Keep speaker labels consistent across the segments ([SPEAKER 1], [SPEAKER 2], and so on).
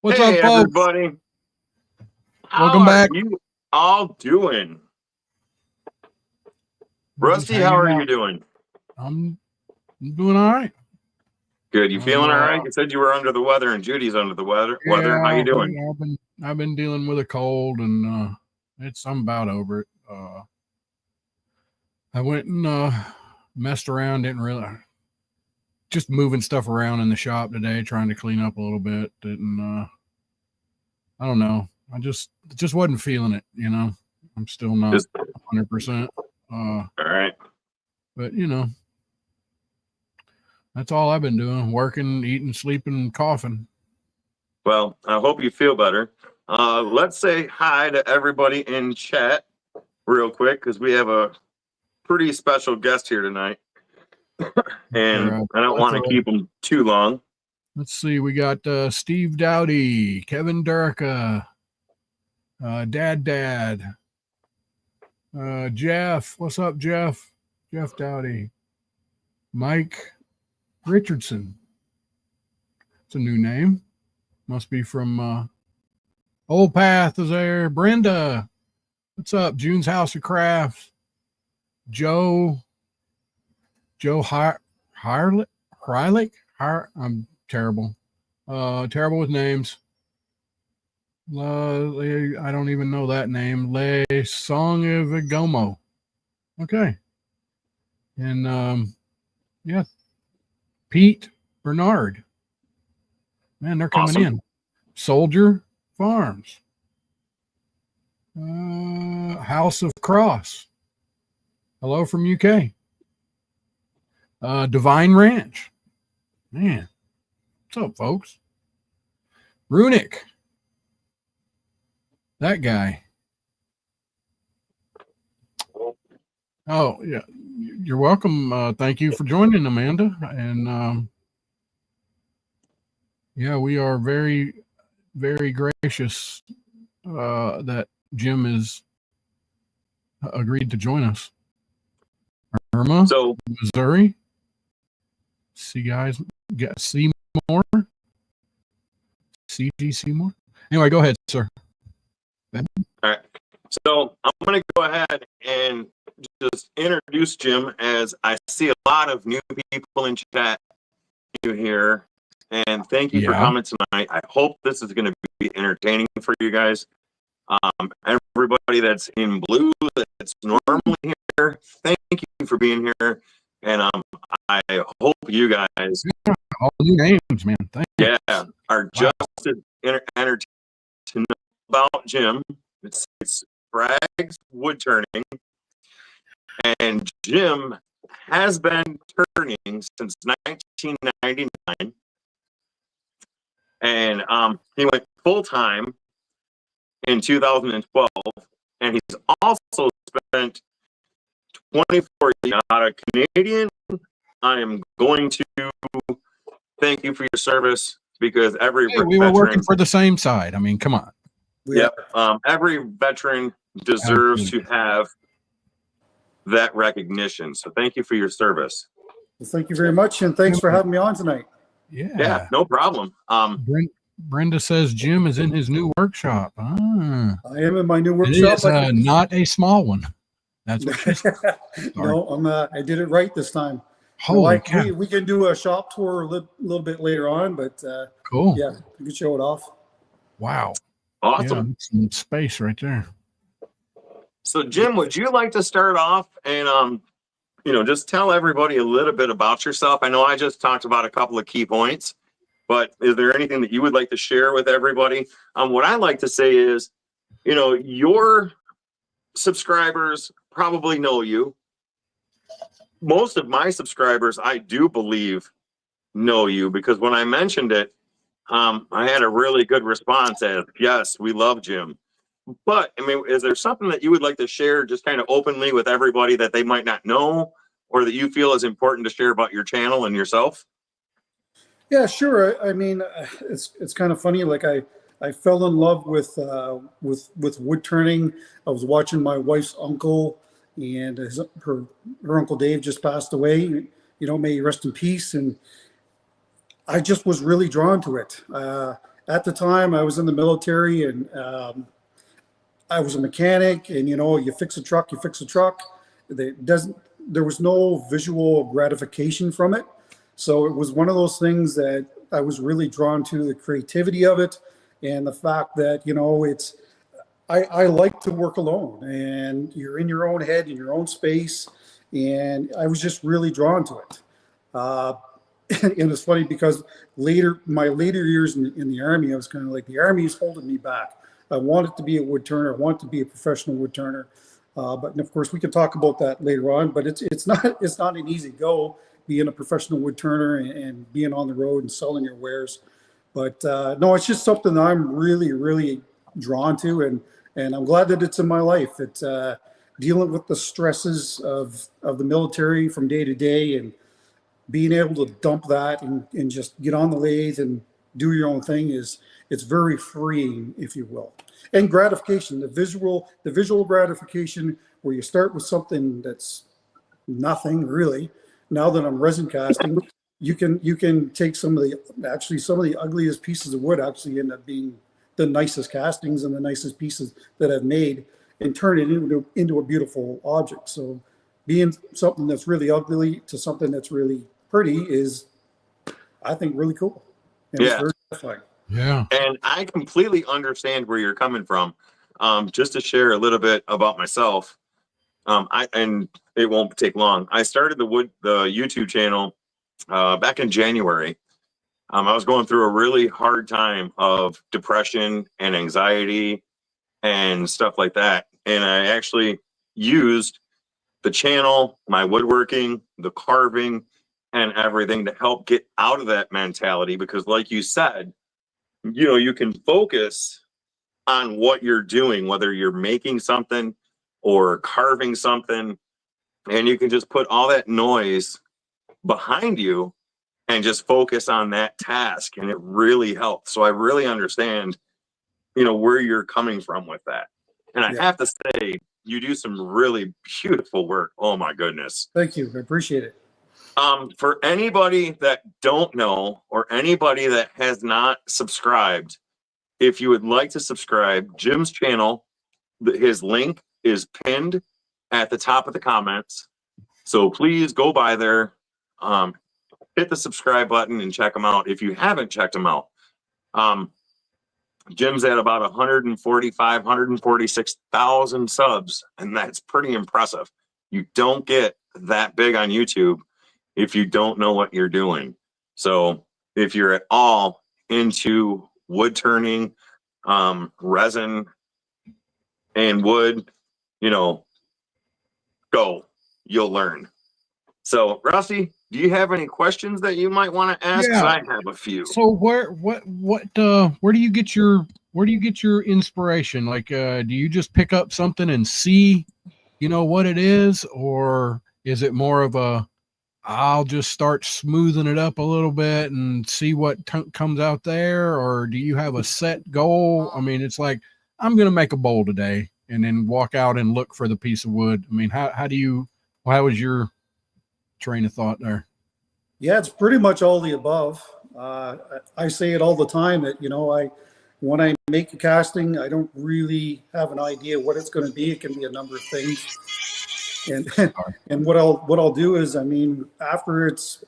[SPEAKER 1] What's up, folks?
[SPEAKER 2] Everybody.
[SPEAKER 1] Welcome back.
[SPEAKER 2] How are you all doing? Rusty, how are you doing?
[SPEAKER 1] I'm doing all right.
[SPEAKER 2] Good. You feeling all right? You said you were under the weather, and Judy's under the weather. How you doing?
[SPEAKER 1] I've been dealing with a cold, and I'm about over it. I went and messed around, didn't really just moving stuff around in the shop today, trying to clean up a little bit. Didn't I don't know. I just wasn't feeling it, you know. I'm still not 100%.
[SPEAKER 2] All right.
[SPEAKER 1] But you know, that's all I've been doing: working, eating, sleeping, coughing.
[SPEAKER 2] Well, I hope you feel better. Let's say hi to everybody in chat real quick, because we have a pretty special guest here tonight. And I don't want to keep them too long.
[SPEAKER 1] Let's see. We got Steve Dowdy, Kevin Durka, Dad, Jeff. What's up, Jeff? Jeff Dowdy. Mike Richardson. It's a new name. Must be from Old Path is there. Brenda. What's up? June's House of Crafts. Joe Hrylick. I'm terrible. Terrible with names. I don't even know that name. Le Song of Gomo. Okay. And yeah. Pete Bernard. Man, they're coming in. Soldier Farms. House of Cross. Hello from UK. Divine Ranch. Man. What's up, folks? Runic. That guy. Oh, yeah. You're welcome. Thank you for joining, Amanda. And yeah, we are very, very gracious that Jim has agreed to join us. Irma, Missouri. See, guys, get Seymour. CG Seymour. Anyway, go ahead, sir.
[SPEAKER 2] All right. So I'm going to go ahead and just introduce Jim, as I see a lot of new people in chat here. And thank you for coming tonight. I hope this is going to be entertaining for you guys. Everybody that's in blue, that's normally here, thank you for being here. And I hope you guys,
[SPEAKER 1] all new names, man. Thank you.
[SPEAKER 2] Yeah, are just entertained to know about Jim. It's Sprague's Woodturning, and Jim has been turning since 1999, and he went full-time in 2012, and he's also spent 24 years out of Canadian. I am going to thank you for your service, because every
[SPEAKER 1] we were working for the same side. I mean, come on.
[SPEAKER 2] Yep. Every veteran deserves to have that recognition. So thank you for your service.
[SPEAKER 3] Well, thank you very much, and thanks for having me on tonight.
[SPEAKER 2] Yeah, no problem.
[SPEAKER 1] Brenda says Jim is in his new workshop.
[SPEAKER 3] I am in my new workshop.
[SPEAKER 1] It is not a small one. That's what she said.
[SPEAKER 3] No, I did it right this time.
[SPEAKER 1] Holy cow.
[SPEAKER 3] We can do a shop tour a little bit later on, but
[SPEAKER 1] cool.
[SPEAKER 3] Yeah, we can show it off.
[SPEAKER 1] Wow.
[SPEAKER 2] Awesome.
[SPEAKER 1] Yeah, some space right there.
[SPEAKER 2] So Jim, would you like to start off and just tell everybody a little bit about yourself? I know I just talked about a couple of key points, but is there anything that you would like to share with everybody? What I like to say is, your subscribers probably know you. Most of my subscribers, I do believe, know you, because when I mentioned it, I had a really good response as, yes, we love Jim. But I mean, is there something that you would like to share just kind of openly with everybody that they might not know, or that you feel is important to share about your channel and yourself?
[SPEAKER 3] Yeah, sure. I mean, it's kind of funny. Like I fell in love with wood turning. I was watching my wife's uncle, and her uncle Dave just passed away. May he rest in peace. And I just was really drawn to it. at the time I was in the military, and I was a mechanic, and you fix a truck, there was no visual gratification from it. So it was one of those things that I was really drawn to, the creativity of it, and the fact that, I like to work alone, and you're in your own head, in your own space. And I was just really drawn to it. And it's funny because my later years in the Army, I was kind of like, the Army is holding me back. I wanted to be a wood turner. I wanted to be a professional wood turner. But of course we can talk about that later on, but it's not an easy go being a professional wood turner and being on the road and selling your wares. But no, it's just something that I'm really, really drawn to. And I'm glad that it's in my life. It's dealing with the stresses of the military from day to day, and being able to dump that and just get on the lathe and do your own thing it's very freeing, if you will. And gratification, the visual gratification, where you start with something that's nothing really. Now that I'm resin casting, you can take some of the ugliest pieces of wood actually end up being the nicest castings and the nicest pieces that I've made, and turn it into a beautiful object. So being something that's really ugly to something that's really pretty is, I think, really cool. And
[SPEAKER 2] Yeah.
[SPEAKER 3] It's very satisfying.
[SPEAKER 1] Yeah.
[SPEAKER 2] And I completely understand where you're coming from. Just to share a little bit about myself, and it won't take long. I started the YouTube channel back in January. I was going through a really hard time of depression and anxiety and stuff like that. And I actually used the channel, my woodworking, the carving, and everything to help get out of that mentality. Because like you said, you can focus on what you're doing, whether you're making something or carving something, and you can just put all that noise behind you and just focus on that task. And it really helps. So I really understand, where you're coming from with that. And I have to say, you do some really beautiful work. Oh my goodness.
[SPEAKER 3] Thank you. I appreciate it.
[SPEAKER 2] For anybody that don't know, or anybody that has not subscribed, if you would like to subscribe, Jim's channel, his link is pinned at the top of the comments. So please go by there, hit the subscribe button and check him out if you haven't checked him out. Jim's at about 145, 146,000 subs, and that's pretty impressive. You don't get that big on YouTube if you don't know what you're doing. So if you're at all into wood turning, resin and wood, go, you'll learn. So Rusty, do you have any questions that you might want to ask? 'Cause I have a few.
[SPEAKER 1] So where do you get your inspiration? Like, do you just pick up something and see, what it is, or is it more of I'll just start smoothing it up a little bit and see what comes out there? Or do you have a set goal? I mean, it's like, I'm going to make a bowl today and then walk out and look for the piece of wood. I mean, how was your train of thought there?
[SPEAKER 3] Yeah, it's pretty much all the above. I say it all the time that, when I make a casting, I don't really have an idea what it's going to be. It can be a number of things. And what I'll do is, after it's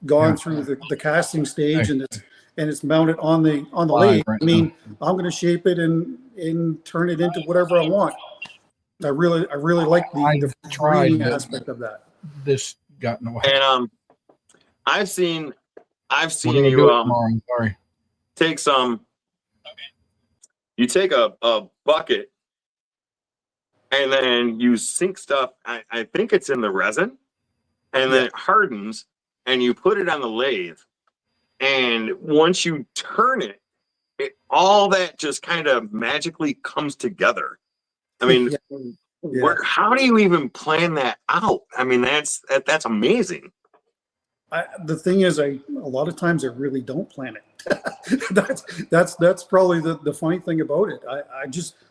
[SPEAKER 3] gone through the casting stage and it's mounted on the lathe, I'm going to shape it and turn it into whatever I want. I really like the freeing aspect of that.
[SPEAKER 1] This got in the way.
[SPEAKER 2] And I've seen
[SPEAKER 1] you sorry.
[SPEAKER 2] Take some. You take a bucket and then you sink stuff. I think it's in the resin, and then it hardens, and you put it on the lathe. And once you turn it, all that just kind of magically comes together. I mean, how do you even plan that out? I mean, that's amazing.
[SPEAKER 3] The thing is, a lot of times I really don't plan it. that's probably the funny thing about it.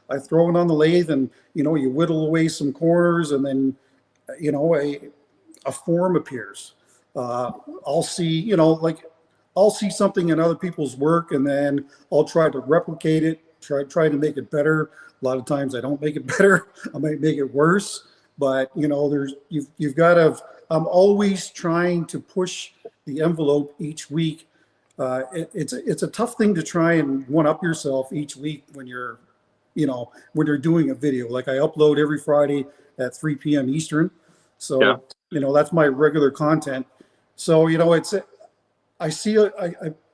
[SPEAKER 3] I throw it on the lathe, and you whittle away some corners, and then a form appears. I'll see, like I'll see something in other people's work, and then I'll try to replicate it, try to make it better. A lot of times I don't make it better. I might make it worse. But you know, you've got to. I'm always trying to push the envelope each week. It's a tough thing to try and one up yourself each week when you're, you know, when you're doing a video. Like I upload every Friday at 3 p.m. Eastern. So,
[SPEAKER 2] Yeah.
[SPEAKER 3] you know, that's my regular content. So, you know, I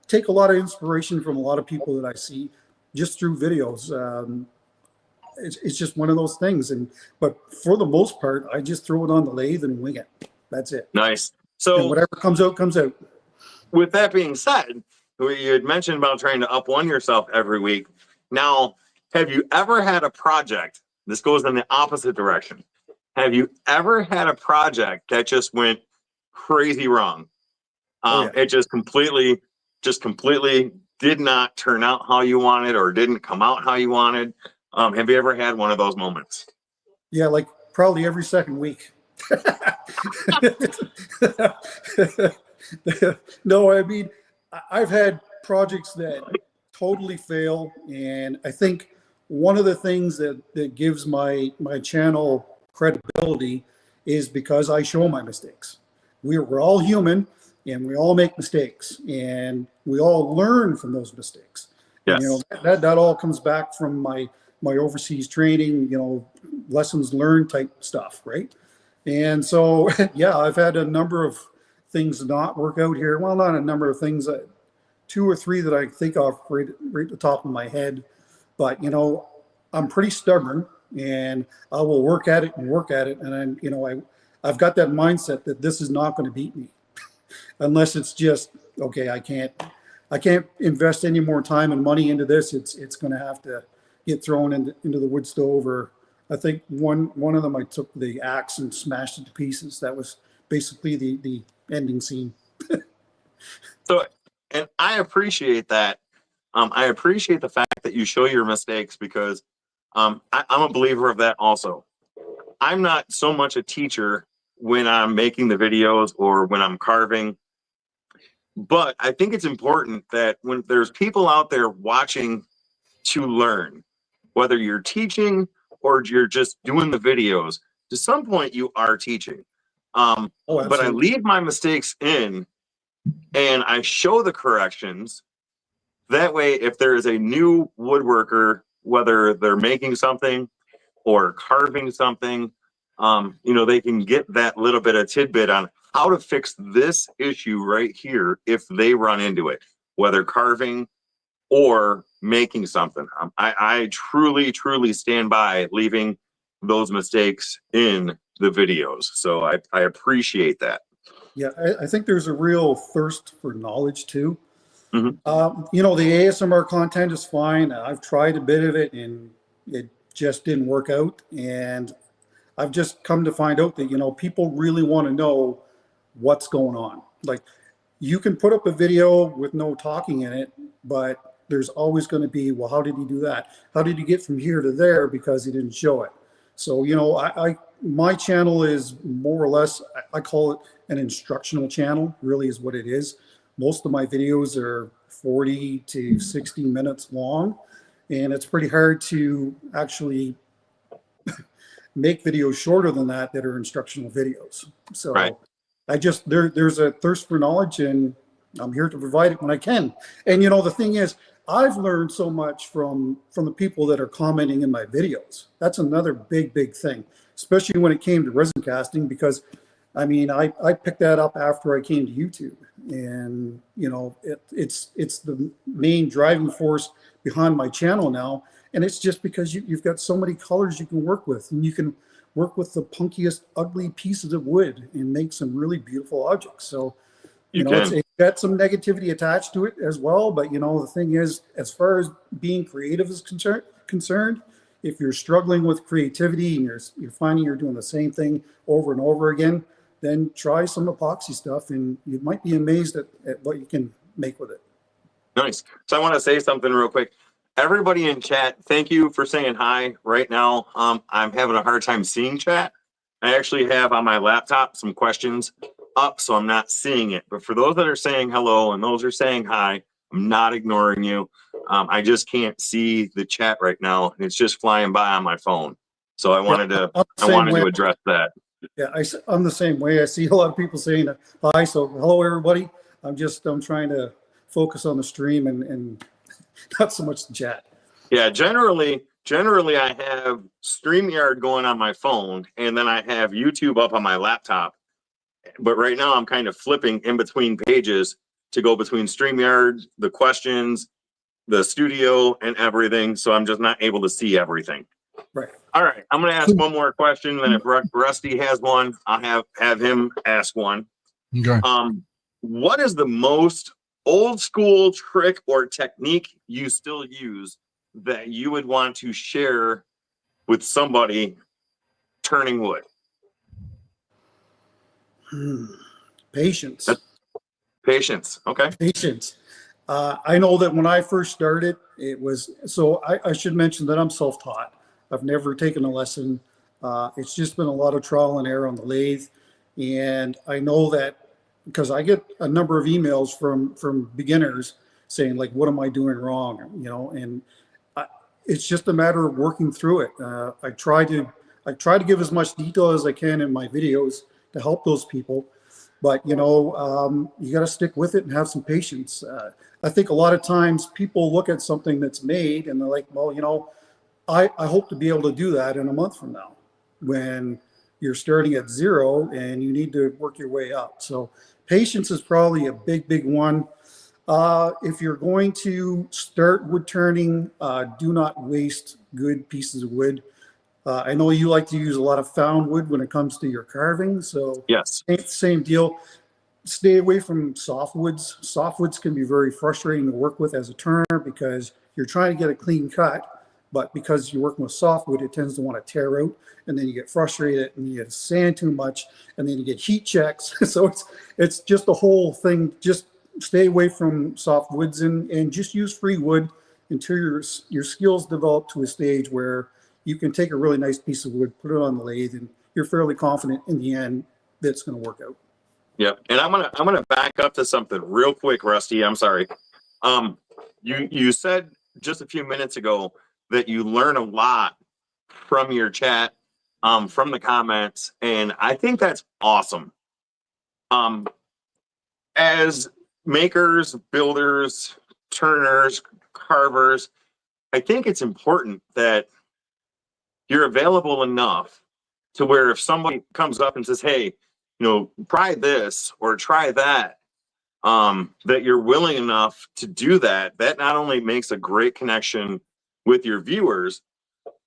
[SPEAKER 3] take a lot of inspiration from a lot of people that I see just through videos. It's just one of those things. But for the most part, I just throw it on the lathe and wing it. That's it.
[SPEAKER 2] Nice.
[SPEAKER 3] And
[SPEAKER 2] So
[SPEAKER 3] whatever comes out, comes out.
[SPEAKER 2] with that being said, you had mentioned about trying to up one yourself every week. Now, have you ever had a project? This goes in the opposite direction. Have you ever had a project that just went crazy wrong?
[SPEAKER 3] Yeah.
[SPEAKER 2] It just completely did not turn out how you wanted or didn't come out how you wanted. Have you ever had one of those moments?
[SPEAKER 3] Yeah, like probably every second week. No, I mean, I've had projects that totally fail, and I think one of the things that gives my channel credibility is because I show my mistakes. We're all human, and we all make mistakes, and we all learn from those mistakes.
[SPEAKER 2] Yes.
[SPEAKER 3] And, you know, that all comes back from my overseas training, you know, lessons learned type stuff, right? And so, yeah, I've had a number of things not work out here. Well, not a number of things, 2 or 3 that I think of right at the top of my head. But, you know, I'm pretty stubborn, and I will work at it. And I'm, you know, I've got that mindset that this is not going to beat me unless it's just, okay, I can't invest any more time and money into this. It's going to have to get thrown into the wood stove. Or I think one of them, I took the axe and smashed it to pieces. That was basically the ending scene.
[SPEAKER 2] So, and I appreciate that. I appreciate the fact that you show your mistakes because I'm a believer of that also. I'm not so much a teacher when I'm making the videos or when I'm carving, but I think it's important that when there's people out there watching to learn, whether you're teaching or you're just doing the videos, to some point you are teaching. But I leave my mistakes in and I show the corrections. That way, if there is a new woodworker, whether they're making something or carving something, you know, they can get that little bit of tidbit on how to fix this issue right here if they run into it, whether carving or making something. I truly stand by leaving those mistakes in the videos. So I appreciate that.
[SPEAKER 3] Yeah, I think there's a real thirst for knowledge too.
[SPEAKER 2] Mm-hmm.
[SPEAKER 3] You know, the ASMR content is fine. I've tried a bit of it and it just didn't work out. And I've just come to find out that, you know, people really want to know what's going on. Like, you can put up a video with no talking in it, but there's always going to be, well, how did he do that? How did he get from here to there because he didn't show it? So, you know, my channel is more or less, I call it an instructional channel, really is what it is. Most of my videos are 40 to 60 minutes long, and it's pretty hard to actually make videos shorter than that are instructional videos. So
[SPEAKER 2] right.
[SPEAKER 3] there's a thirst for knowledge, and I'm here to provide it when I can. And you know, the thing is, I've learned so much from the people that are commenting in my videos. That's another big thing, especially when it came to resin casting, because I mean, I picked that up after I came to YouTube, and you know, it's the main driving force behind my channel now. And it's just because you've got so many colors you can work with, and you can work with the punkiest, ugly pieces of wood and make some really beautiful objects. So, you know, it's got some negativity attached to it as well. But you know, the thing is, as far as being creative is concerned, if you're struggling with creativity and you're finding you're doing the same thing over and over again, then try some epoxy stuff, and you might be amazed at what you can make with it.
[SPEAKER 2] Nice. So I want to say something real quick. Everybody in chat, thank you for saying hi right now. I'm having a hard time seeing chat. I actually have on my laptop some questions up, so I'm not seeing it. But for those that are saying hello and those are saying hi, I'm not ignoring you. I just can't see the chat right now. It's just flying by on my phone. So I wanted to address that.
[SPEAKER 3] Yeah, I'm the same way. I see a lot of people saying hi. So hello, everybody. I'm trying to focus on the stream and not so much the chat.
[SPEAKER 2] Yeah, generally I have StreamYard going on my phone, and then I have YouTube up on my laptop. But right now I'm kind of flipping in between pages to go between StreamYard, the questions, the studio, and everything. So I'm just not able to see everything.
[SPEAKER 3] Right.
[SPEAKER 2] All right. I'm going to ask one more question. Then if Rusty has one, I'll have him ask one.
[SPEAKER 1] Okay.
[SPEAKER 2] What is the most old school trick or technique you still use that you would want to share with somebody turning wood?
[SPEAKER 3] Patience.
[SPEAKER 2] Patience. Okay.
[SPEAKER 3] Patience. I know that when I first started, it was, so I should mention that I'm self-taught. I've never taken a lesson. It's just been a lot of trial and error on the lathe. And I know that because I get a number of emails from beginners saying like, what am I doing wrong? You know, and it's just a matter of working through it. I try to give as much detail as I can in my videos to help those people. But, you know, you got to stick with it and have some patience. I think a lot of times people look at something that's made and they're like, well, you know, I hope to be able to do that in a month from now, when you're starting at zero and you need to work your way up. So patience is probably a big one. If you're going to start wood turning, do not waste good pieces of wood. I know you like to use a lot of found wood when it comes to your carving. So
[SPEAKER 2] yes,
[SPEAKER 3] same deal. Stay away from softwoods. Softwoods can be very frustrating to work with as a turner because you're trying to get a clean cut, but because you're working with softwood, it tends to want to tear out, and then you get frustrated and you get sand too much, and then you get heat checks. So it's just a whole thing. Just stay away from softwoods and just use free wood until your skills develop to a stage where you can take a really nice piece of wood, put it on the lathe, and you're fairly confident in the end that it's going to work out.
[SPEAKER 2] Yep. And I'm gonna back up to something real quick, Rusty. I'm sorry. You said just a few minutes ago that you learn a lot from your chat, from the comments, and I think that's awesome. As makers, builders, turners, carvers, I think it's important that you're available enough to where if somebody comes up and says, hey, you know, try this or try that, that you're willing enough to do that. That not only makes a great connection with your viewers,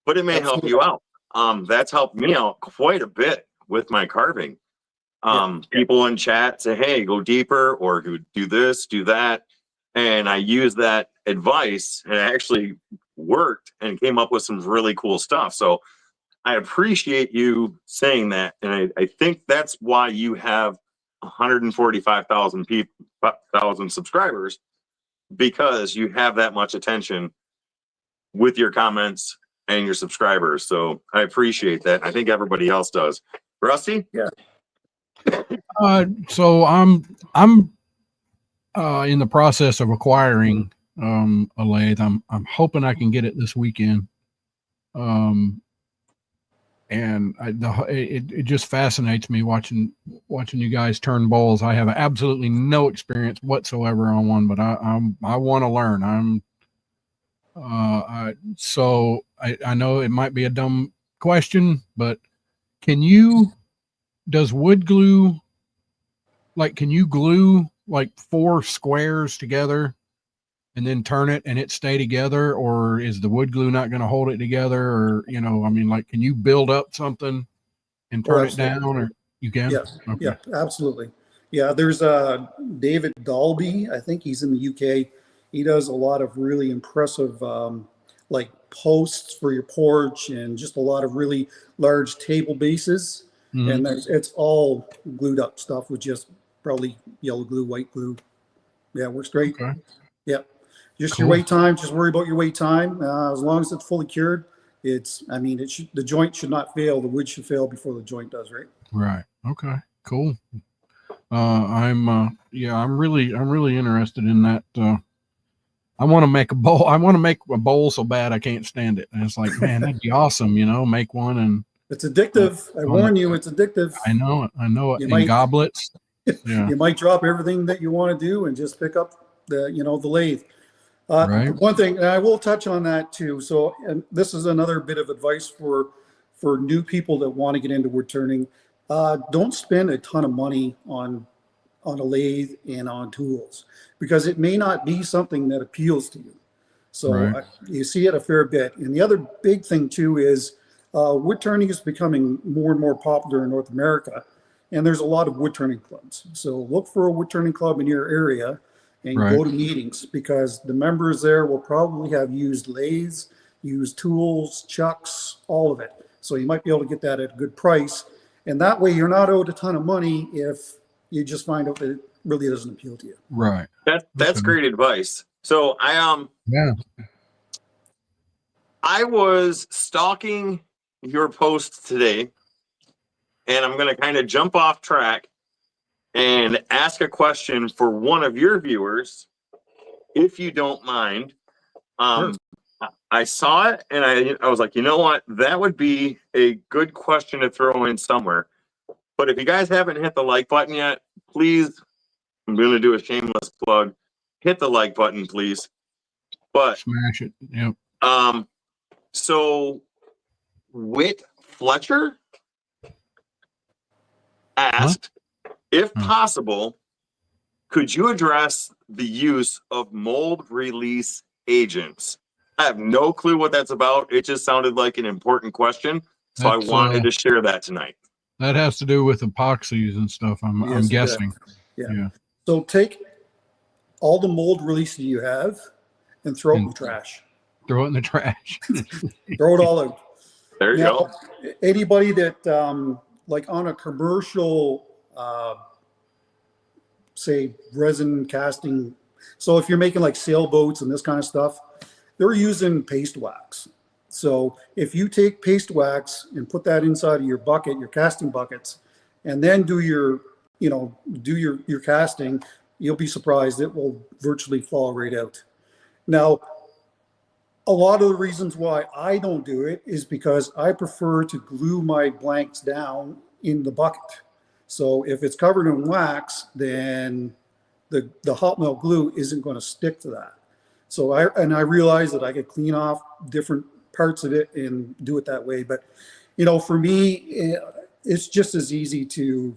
[SPEAKER 2] but it may help you out. That's helped me out quite a bit with my carving. People in chat say, hey, go deeper, or do this, do that. And I use that advice, and it actually worked and came up with some really cool stuff. So I appreciate you saying that. And I think that's why you have 145,000 subscribers, because you have that much attention with your comments and your subscribers. So I appreciate that. I think everybody else does. Rusty?
[SPEAKER 3] Yeah.
[SPEAKER 1] So I'm in the process of acquiring a lathe. I'm hoping I can get it this weekend. And it just fascinates me watching you guys turn bowls. I have absolutely no experience whatsoever on one, but I want to learn. So I know it might be a dumb question, but does wood glue, like, can you glue like 4 squares together and then turn it and it stay together, or is the wood glue not going to hold it together? Or, you know, I mean, like, can you build up something and turn it down, or you can?
[SPEAKER 3] Yes.
[SPEAKER 1] Okay.
[SPEAKER 3] Yeah, absolutely. Yeah, there's David Dalby. I think he's in the UK. He does a lot of really impressive like posts for your porch, and just a lot of really large table bases.
[SPEAKER 1] Mm-hmm.
[SPEAKER 3] And it's all glued up stuff with just probably yellow glue, white glue. Yeah, it works great.
[SPEAKER 1] Okay.
[SPEAKER 3] Yep. Just
[SPEAKER 1] Cool.
[SPEAKER 3] your wait time. Just worry about your wait time. As long as it's fully cured, the joint should not fail. The wood should fail before the joint does, right?
[SPEAKER 1] Right. Okay. Cool. I'm really interested in that. I want to make a bowl. I want to make a bowl so bad I can't stand it. And it's like, man, that'd be awesome, make one. And
[SPEAKER 3] It's addictive. I warn you, it's addictive.
[SPEAKER 1] I know it.
[SPEAKER 3] You
[SPEAKER 1] And
[SPEAKER 3] might-
[SPEAKER 1] goblets. Yeah.
[SPEAKER 3] You might drop everything that you want to do and just pick up the lathe.
[SPEAKER 1] Right.
[SPEAKER 3] One thing, and I will touch on that too. So, and this is another bit of advice for new people that want to get into wood turning. Don't spend a ton of money on a lathe and on tools, because it may not be something that appeals to you. So
[SPEAKER 1] Right.
[SPEAKER 3] you see it a fair bit. And the other big thing too is wood turning is becoming more and more popular in North America. And there's a lot of wood turning clubs. So look for a wood turning club in your area and
[SPEAKER 1] Right.
[SPEAKER 3] go to meetings, because the members there will probably have used lathes, used tools, chucks, all of it. So you might be able to get that at a good price. And that way you're not owed a ton of money if you just find out that it really doesn't appeal to you.
[SPEAKER 1] Right.
[SPEAKER 2] That's great advice. So
[SPEAKER 1] Yeah.
[SPEAKER 2] I was stalking your post today, and I'm going to kind of jump off track and ask a question for one of your viewers, if you don't mind.
[SPEAKER 3] Sure.
[SPEAKER 2] I saw it and I was like, you know what? That would be a good question to throw in somewhere. But if you guys haven't hit the like button yet, please, I'm going to do a shameless plug. Hit the like button, please. But
[SPEAKER 1] Smash it. Yep.
[SPEAKER 2] so Whit Fletcher asked, if possible, could you address the use of mold release agents? I have no clue what that's about. It just sounded like an important question. So I wanted to share that tonight.
[SPEAKER 1] That has to do with epoxies and stuff. I'm
[SPEAKER 3] Yes,
[SPEAKER 1] guessing.
[SPEAKER 3] Yeah. So take all the mold release that you have and throw it in the trash.
[SPEAKER 1] Throw it in the trash.
[SPEAKER 3] Throw it all out.
[SPEAKER 2] There you go.
[SPEAKER 3] Anybody that like on a commercial say resin casting, so if you're making like sailboats and this kind of stuff, they're using paste wax. So if you take paste wax and put that inside of your bucket, your casting buckets, and then do your casting, you'll be surprised. It will virtually fall right out. Now, a lot of the reasons why I don't do it is because I prefer to glue my blanks down in the bucket. So if it's covered in wax, then the hot melt glue isn't going to stick to that. So I realize that I could clean off different parts of it and do it that way. But, for me, it's just as easy to,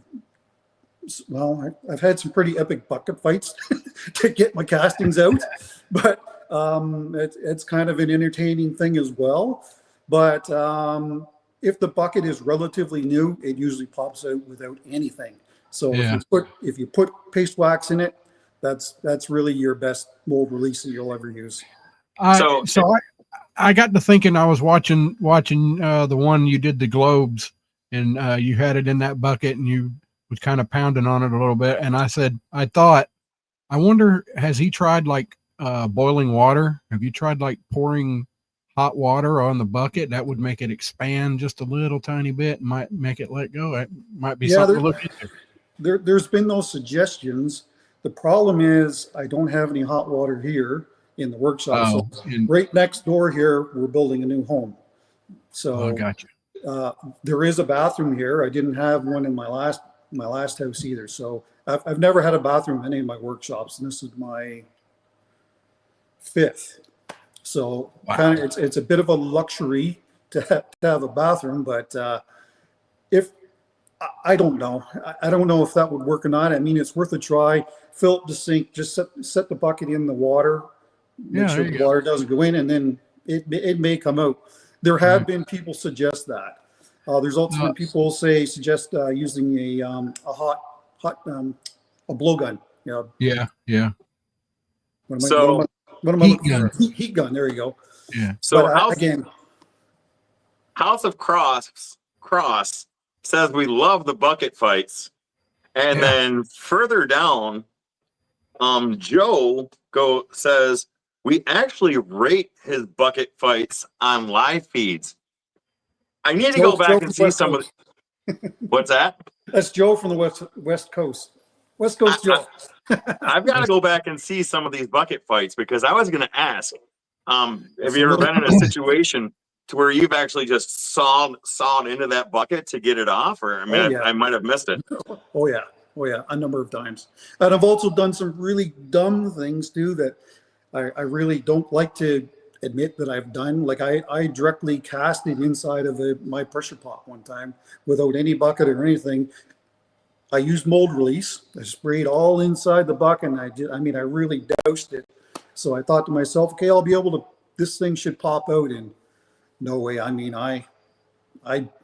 [SPEAKER 3] well, I've had some pretty epic bucket fights to get my castings out, but it's kind of an entertaining thing as well. But if the bucket is relatively new, it usually pops out without anything. So if you put paste wax in it, that's really your best mold release that you'll ever use.
[SPEAKER 1] I got to thinking, I was watching the one you did, the globes, and you had it in that bucket and you was kind of pounding on it a little bit. And I thought, I wonder, has he tried like boiling water? Have you tried like pouring hot water on the bucket? That would make it expand just a little tiny bit, might make it let go. It might be something to look into.
[SPEAKER 3] There's been those suggestions. The problem is I don't have any hot water here in the workshop. Right next door here, we're building a new home. So
[SPEAKER 1] I got you.
[SPEAKER 3] There is a bathroom here. I didn't have one in my last house either. So I've never had a bathroom in any of my workshops, and this is my 5th. So kind of it's a bit of a luxury to have a bathroom, but if I don't know. I don't know if that would work or not. I mean, it's worth a try. Fill up the sink, just set the bucket in the water, make sure the water doesn't go in, and then it may come out. There have been people suggest that. There's also been people suggest using a blowgun. Heat gun. There you go.
[SPEAKER 1] Yeah.
[SPEAKER 2] So
[SPEAKER 3] again,
[SPEAKER 2] House of Cross says we love the bucket fights, and then further down, Joe says we actually rate his bucket fights on live feeds. I need to go back and see some of the... What's that?
[SPEAKER 3] That's Joe from the West Coast. West Coast Joe.
[SPEAKER 2] I've got to go back and see some of these bucket fights because I was going to ask, have you ever been in a situation to where you've actually just sawed into that bucket to get it off? Or I mean, I might have missed it.
[SPEAKER 3] Oh yeah, a number of times. And I've also done some really dumb things too that I really don't like to admit that I've done. Like I directly cast it inside of my pressure pot one time without any bucket or anything. I used mold release. I sprayed all inside the bucket, and I really doused it. So I thought to myself, okay, I'll be able to. This thing should pop out, and no way. I mean, I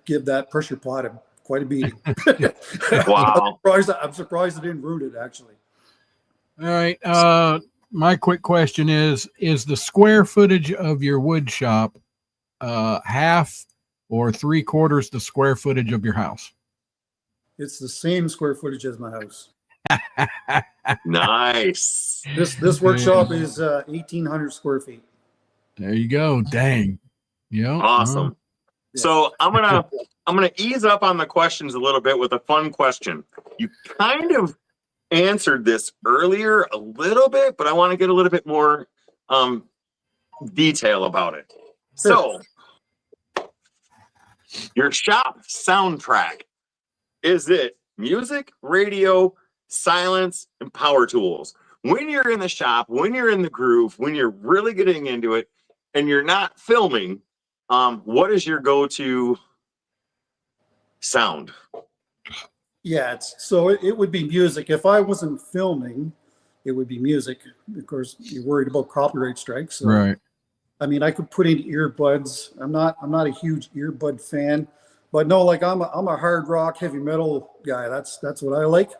[SPEAKER 3] give that pressure pot quite a beating.
[SPEAKER 2] Wow.
[SPEAKER 3] I'm surprised it didn't ruin it, actually.
[SPEAKER 1] All right. My quick question is the square footage of your wood shop half or 3/4 the square footage of your house?
[SPEAKER 3] It's the same square footage as my house.
[SPEAKER 2] Nice.
[SPEAKER 3] This workshop is 1,800 square feet.
[SPEAKER 1] There you go. Dang. Yeah.
[SPEAKER 2] Awesome. So I'm gonna ease up on the questions a little bit with a fun question. You kind of answered this earlier a little bit, but I want to get a little bit more detail about it. So your shop soundtrack, is it music, radio, silence, and power tools? When you're in the shop, when you're in the groove, when you're really getting into it and you're not filming, what is your go-to sound?
[SPEAKER 3] Yeah, it would be music. If I wasn't filming, it would be music. Of course, you're worried about copyright strikes. So,
[SPEAKER 1] right.
[SPEAKER 3] I mean, I could put in earbuds. I'm not a huge earbud fan, but no, like I'm a hard rock, heavy metal guy. That's what I like.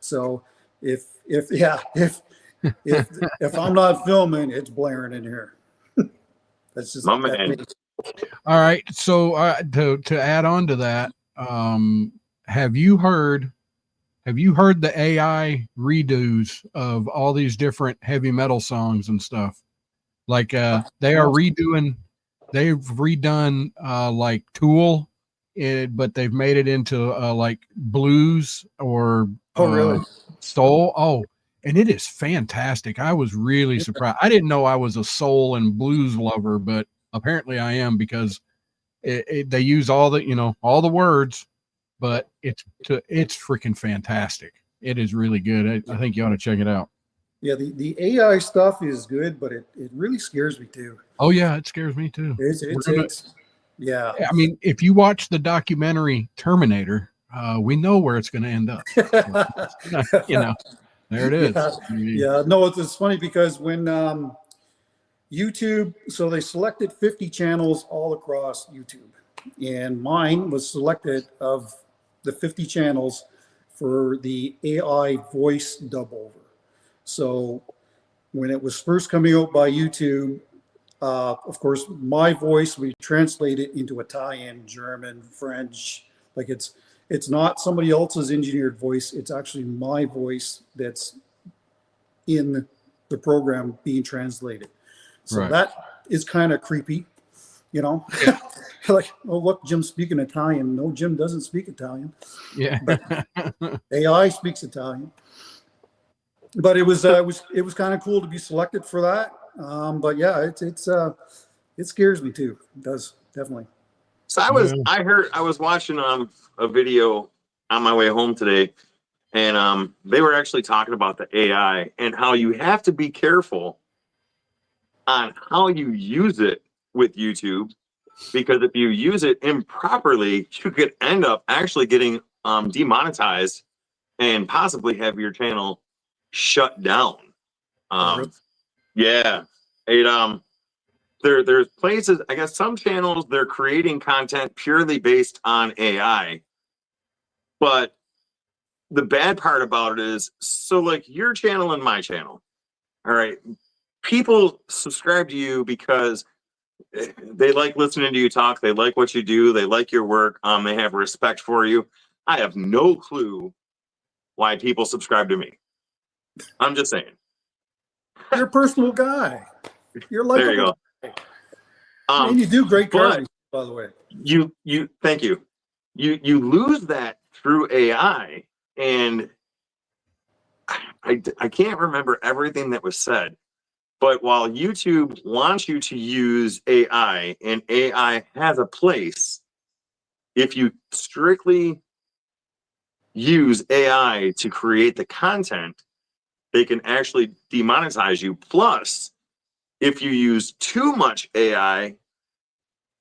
[SPEAKER 3] So if I'm not filming, it's blaring in here. That's just
[SPEAKER 2] my man.
[SPEAKER 1] All right. So to add on to that, have you heard the AI redos of all these different heavy metal songs and stuff? Like they've redone like Tool, but they've made it into like blues or
[SPEAKER 3] really?
[SPEAKER 1] soul. Oh, and it is fantastic. I was really surprised. I didn't know I was a soul and blues lover, but apparently I am, because they use all the words, but it's freaking fantastic. It is really good. I think you ought to check it out.
[SPEAKER 3] Yeah, the AI stuff is good, but it really scares me too.
[SPEAKER 1] Oh yeah, it scares me too.
[SPEAKER 3] Yeah.
[SPEAKER 1] I mean, if you watch the documentary Terminator, we know where it's going to end up. So, there it is.
[SPEAKER 3] Yeah. No, it's funny because when YouTube, so they selected 50 channels all across YouTube, and mine was selected of the 50 channels for the AI voice dub over. So when it was first coming out by YouTube, of course, my voice we translated into Italian, German, French. Like it's not somebody else's engineered voice. It's actually my voice that's in the program being translated. So that is kind of creepy, like, oh, look, Jim's speaking Italian. No, Jim doesn't speak Italian.
[SPEAKER 1] Yeah.
[SPEAKER 3] But AI speaks Italian. But it was kind of cool to be selected for that. But yeah, it scares me too. It does, definitely.
[SPEAKER 2] So I was watching a video on my way home today, and they were actually talking about the AI and how you have to be careful on how you use it with YouTube, because if you use it improperly, you could end up actually getting demonetized and possibly have your channel shut down. Yeah, there's places, I guess some channels, they're creating content purely based on AI, but the bad part about it is, so like your channel and my channel, all right, people subscribe to you because they like listening to you talk, they like what you do, they like your work, they have respect for you. I have no clue why people subscribe to me. I'm just saying.
[SPEAKER 3] You're a personal guy. You're like,
[SPEAKER 2] there you go.
[SPEAKER 3] And you do great carving, by the way.
[SPEAKER 2] Thank you. You lose that through AI, and I can't remember everything that was said, but while YouTube wants you to use AI and AI has a place, if you strictly use AI to create the content, they can actually demonetize you. Plus, if you use too much AI,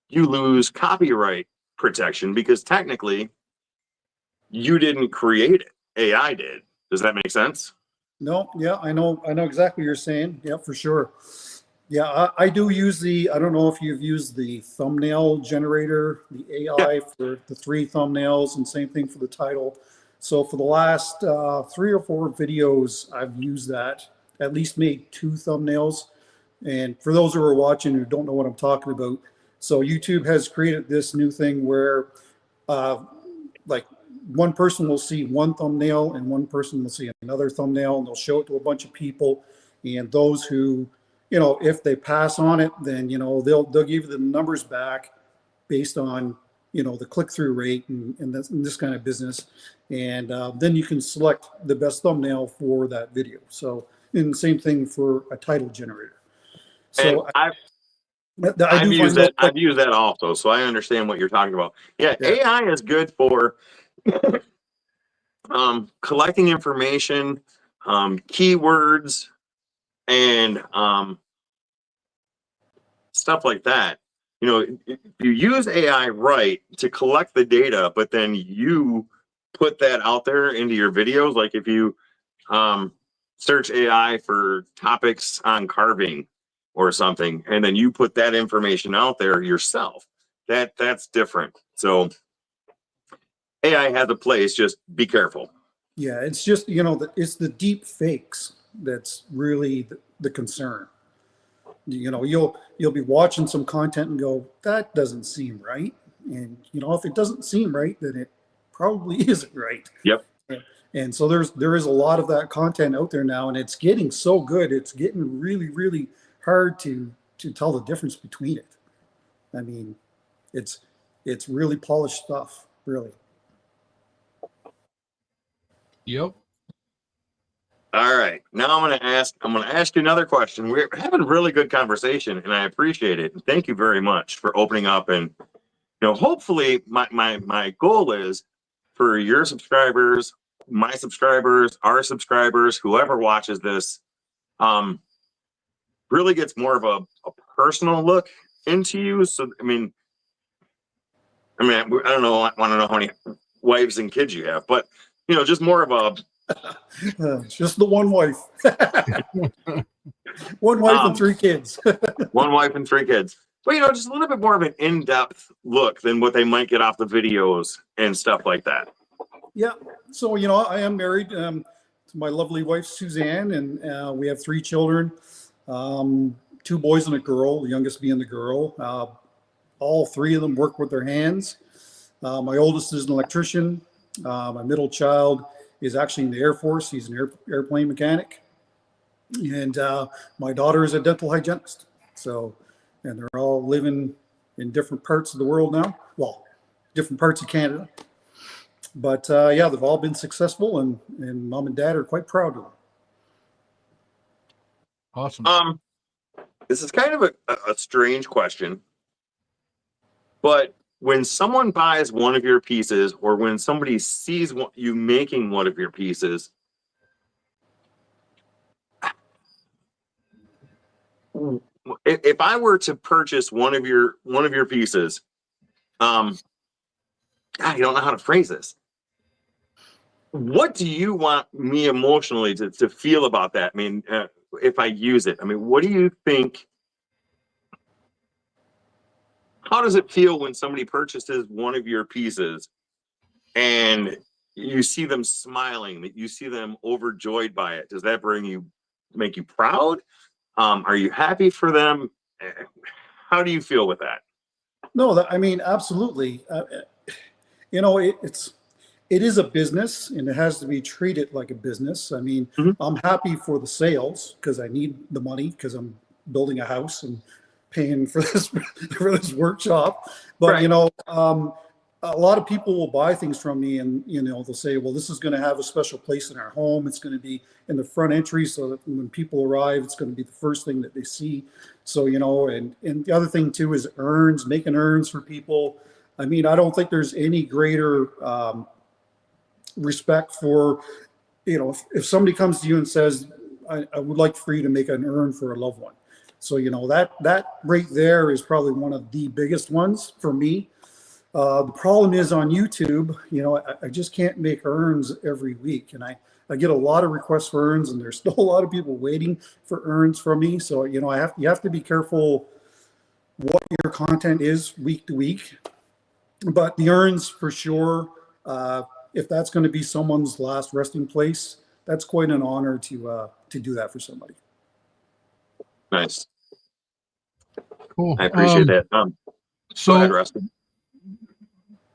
[SPEAKER 2] you lose copyright protection because technically you didn't create it. AI did. Does that make sense?
[SPEAKER 3] No, yeah, I know exactly what you're saying. Yeah, for sure. Yeah, I do use I don't know if you've used the thumbnail generator, the AI
[SPEAKER 2] Yeah.
[SPEAKER 3] for the 3 thumbnails, and same thing for the title. So for the last 3 or 4 videos, I've used that, at least made 2 thumbnails. And for those who are watching who don't know what I'm talking about, so YouTube has created this new thing where like one person will see one thumbnail and one person will see another thumbnail, and they'll show it to a bunch of people. And those who, if they pass on it, then, they'll give you the numbers back based on, the click-through rate and this kind of business. And then you can select the best thumbnail for that video. So, and the same thing for a title generator. So
[SPEAKER 2] And I've used that also, so I understand what you're talking about. Yeah, AI is good for collecting information, keywords, and stuff like that. If you use AI right to collect the data, but then you put that out there into your videos, like if you search AI for topics on carving or something, and then you put that information out there yourself, that's different. So AI has a place, just be careful.
[SPEAKER 3] Yeah, it's just, it's the deep fakes that's really the concern. You'll be watching some content and go, that doesn't seem right. And, if it doesn't seem right, then it probably isn't right.
[SPEAKER 2] Yep.
[SPEAKER 3] And so there is a lot of that content out there now, and it's getting so good. It's getting really, really hard to tell the difference between it. I mean, it's really polished stuff, really.
[SPEAKER 1] Yep.
[SPEAKER 2] All right. Now I'm going to ask you another question. We're having a really good conversation and I appreciate it. And thank you very much for opening up. And, hopefully my goal is for your subscribers, my subscribers, our subscribers, whoever watches this, really gets more of a personal look into you. So, I don't know. I want to know how many wives and kids you have, but, just more of a,
[SPEAKER 3] just the one wife. One wife and 3 kids.
[SPEAKER 2] One wife and 3 kids. But, just a little bit more of an in-depth look than what they might get off the videos and stuff like that.
[SPEAKER 3] Yeah. So, I am married to my lovely wife, Suzanne, and we have 3 children, 2 boys and a girl, the youngest being the girl. All 3 of them work with their hands. My oldest is an electrician. My middle child is actually in the Air Force. He's an airplane mechanic. And my daughter is a dental hygienist. So, and they're all living in different parts of the world now. Well, different parts of Canada. But yeah, they've all been successful, and mom and dad are quite proud of them.
[SPEAKER 1] Awesome.
[SPEAKER 2] This is kind of a strange question, but when someone buys one of your pieces, or when somebody sees you making one of your pieces, if I were to purchase one of your pieces, I don't know how to phrase this. What do you want me emotionally to feel about that? If I use it, what do you think? How does it feel when somebody purchases one of your pieces and you see them smiling, that you see them overjoyed by it? Does that make you proud? Are you happy for them? How do you feel with that?
[SPEAKER 3] No, absolutely. It is a business, and it has to be treated like a business. I'm happy for the sales because I need the money because I'm building a house and paying for this workshop. But
[SPEAKER 2] right.
[SPEAKER 3] a lot of people will buy things from me, and they'll say, well, this is going to have a special place in our home. It's going to be in the front entry, so that when people arrive, it's going to be the first thing that they see. So and the other thing too is urns, making urns for people. I mean, I don't think there's any greater respect for, if somebody comes to you and says, I would like for you to make an urn for a loved one. So that right there is probably one of the biggest ones for me. The problem is on YouTube, I just can't make urns every week, and I get a lot of requests for urns, and there's still a lot of people waiting for urns from me. So you have to be careful what your content is week to week. But the urns for sure, if that's going to be someone's last resting place, that's quite an honor to do that for somebody.
[SPEAKER 2] Nice.
[SPEAKER 1] Cool.
[SPEAKER 2] I appreciate that.
[SPEAKER 1] So
[SPEAKER 2] go ahead, Rusty.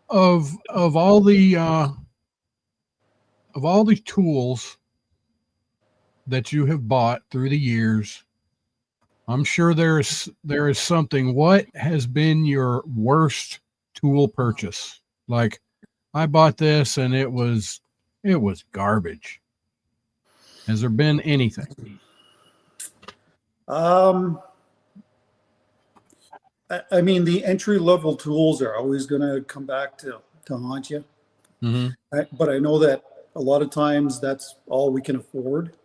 [SPEAKER 1] Of all the tools that you have bought through the years, I'm sure there is something. What has been your worst tool purchase? Like, I bought this and it was garbage. Has there been anything?
[SPEAKER 3] I mean, the entry-level tools are always going to come back to haunt you.
[SPEAKER 1] Mm-hmm.
[SPEAKER 3] But I know that a lot of times that's all we can afford.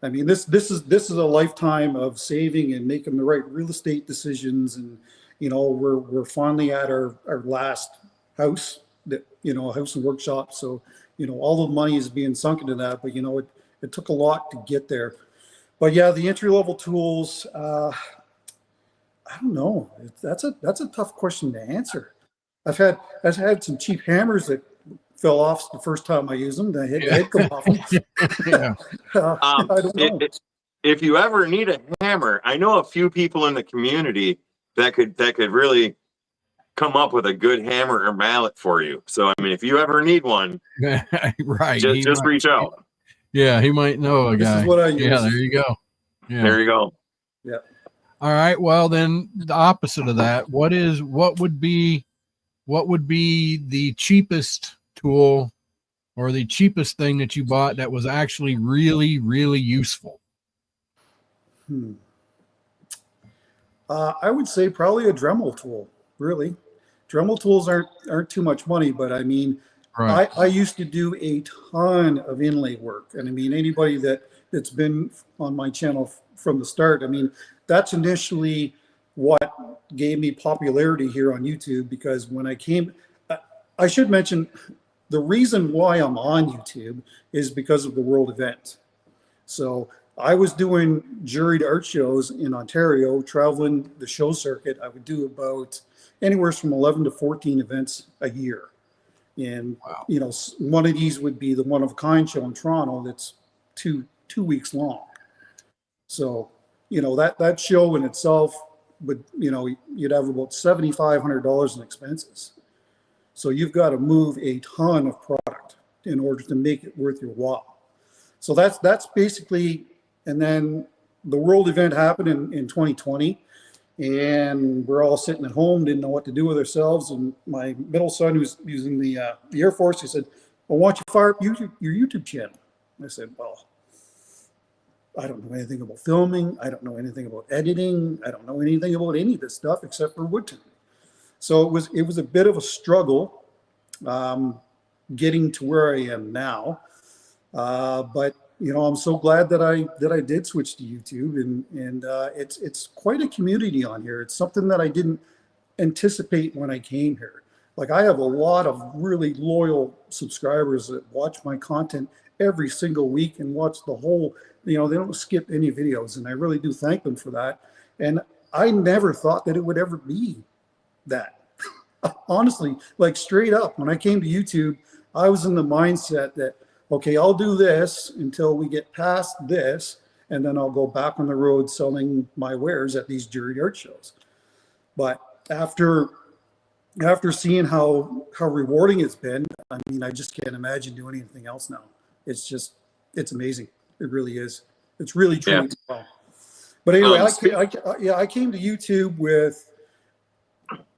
[SPEAKER 3] I mean, this is a lifetime of saving and making the right real estate decisions, and we're finally at our last house, that house and workshop. So all the money is being sunk into that, but it took a lot to get there. But yeah, the entry-level tools. I don't know. That's a tough question to answer. I've had some cheap hammers that fell off the first time I used them. The head come off them.
[SPEAKER 1] Yeah.
[SPEAKER 3] I don't know.
[SPEAKER 2] If you ever need a hammer, I know a few people in the community that could really come up with a good hammer or mallet for you. So I mean, if you ever need one,
[SPEAKER 1] right,
[SPEAKER 2] just reach out.
[SPEAKER 1] Yeah, he might know a guy.
[SPEAKER 3] This is what I use.
[SPEAKER 1] Yeah, there you go. Yeah.
[SPEAKER 2] There you go.
[SPEAKER 3] Yeah.
[SPEAKER 1] All right. Well, then the opposite of that, what would be the cheapest tool or the cheapest thing that you bought that was actually really, really useful?
[SPEAKER 3] I would say probably a Dremel tool. Really, Dremel tools aren't too much money, but I mean,
[SPEAKER 1] Right.
[SPEAKER 3] I used to do a ton of inlay work, and I mean, anybody that's been on my channel from the start, I mean, that's initially what gave me popularity here on YouTube, because when I came, I should mention the reason why I'm on YouTube is because of the world event. So I was doing juried art shows in Ontario, traveling the show circuit. I would do about anywhere from 11 to 14 events a year. And,
[SPEAKER 1] Wow.
[SPEAKER 3] One of these would be the One of a Kind show in Toronto that's two weeks long. So, that show in itself would, you'd have about $7,500 in expenses. So you've got to move a ton of product in order to make it worth your while. So that's basically, and then the world event happened in 2020, and we're all sitting at home, didn't know what to do with ourselves. And my middle son, who's using the Air Force, he said, well, why don't you fire up your YouTube channel? I said, well, I don't know anything about filming. I don't know anything about editing. I don't know anything about any of this stuff except for woodturning. So it was a bit of a struggle getting to where I am now. But I'm so glad that I did switch to YouTube, and it's quite a community on here. It's something that I didn't anticipate when I came here. Like, I have a lot of really loyal subscribers that watch my content every single week and watch the whole, they don't skip any videos, and I really do thank them for that. And I never thought that it would ever be that. Honestly, like, straight up, when I came to YouTube, I was in the mindset that, okay, I'll do this until we get past this, and then I'll go back on the road selling my wares at these juried art shows. But after seeing how rewarding it's been, I mean, I just can't imagine doing anything else now. It's amazing. It really is. It's really truly well. But anyway, I came to YouTube with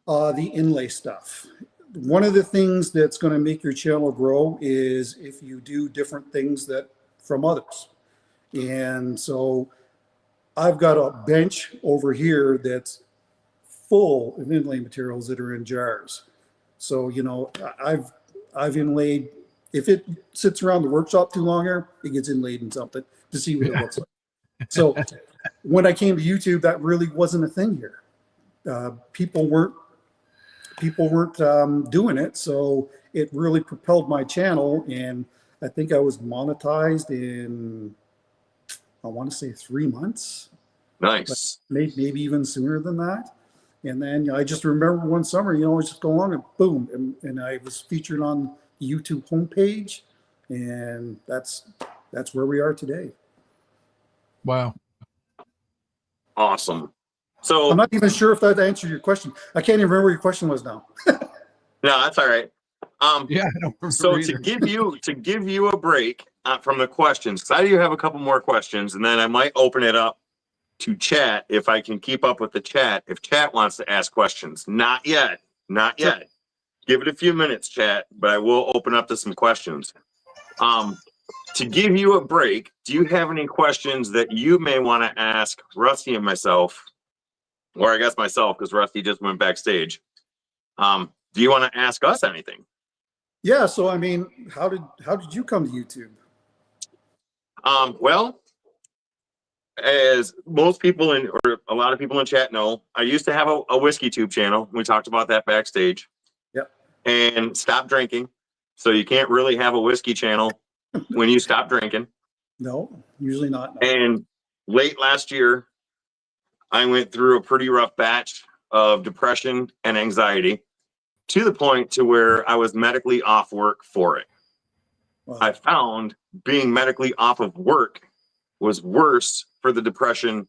[SPEAKER 3] the inlay stuff. one of the things that's going to make your channel grow is if you do different things that from others. And so I've got a bench over here that's full of inlay materials that are in jars. So, you know, I've inlaid, if it sits around the workshop too long here, it gets inlaid in something to see what it looks like. So when I came to YouTube, that really wasn't a thing here. People weren't doing it. So it really propelled my channel. And I think I was monetized in, I want to say 3 months.
[SPEAKER 2] Nice.
[SPEAKER 3] Maybe even sooner than that. And then I just remember one summer, you know, I was just going along and boom, and I was featured on the YouTube homepage, and that's where we are today.
[SPEAKER 1] Wow.
[SPEAKER 2] Awesome. So
[SPEAKER 3] I'm not even sure if that answered your question. I can't even remember what your question was now.
[SPEAKER 2] no, that's all right.
[SPEAKER 1] Yeah, I don't remember
[SPEAKER 2] So
[SPEAKER 1] either.
[SPEAKER 2] to give you a break from the questions, because I do have a couple more questions, and then I might open it up to chat if I can keep up with the chat. If chat wants to ask questions, not yet.
[SPEAKER 3] Sure.
[SPEAKER 2] Give it a few minutes, chat, but I will open up to some questions. To give you a break, do you have any questions that you may want to ask Rusty and myself, or I guess myself, because Rusty just went backstage? Do you want to ask us anything?
[SPEAKER 3] Yeah. So, I mean, how did you come to YouTube?
[SPEAKER 2] Well, as most people or a lot of people in chat know, I used to have a whiskey tube channel. We talked about that backstage.
[SPEAKER 3] Yep.
[SPEAKER 2] And stopped drinking. So you can't really have a whiskey channel when you stop drinking.
[SPEAKER 3] No, usually not. No.
[SPEAKER 2] And late last year, I went through a pretty rough batch of depression and anxiety to the point to where I was medically off work for it.
[SPEAKER 3] Wow.
[SPEAKER 2] I found being medically off of work was worse for the depression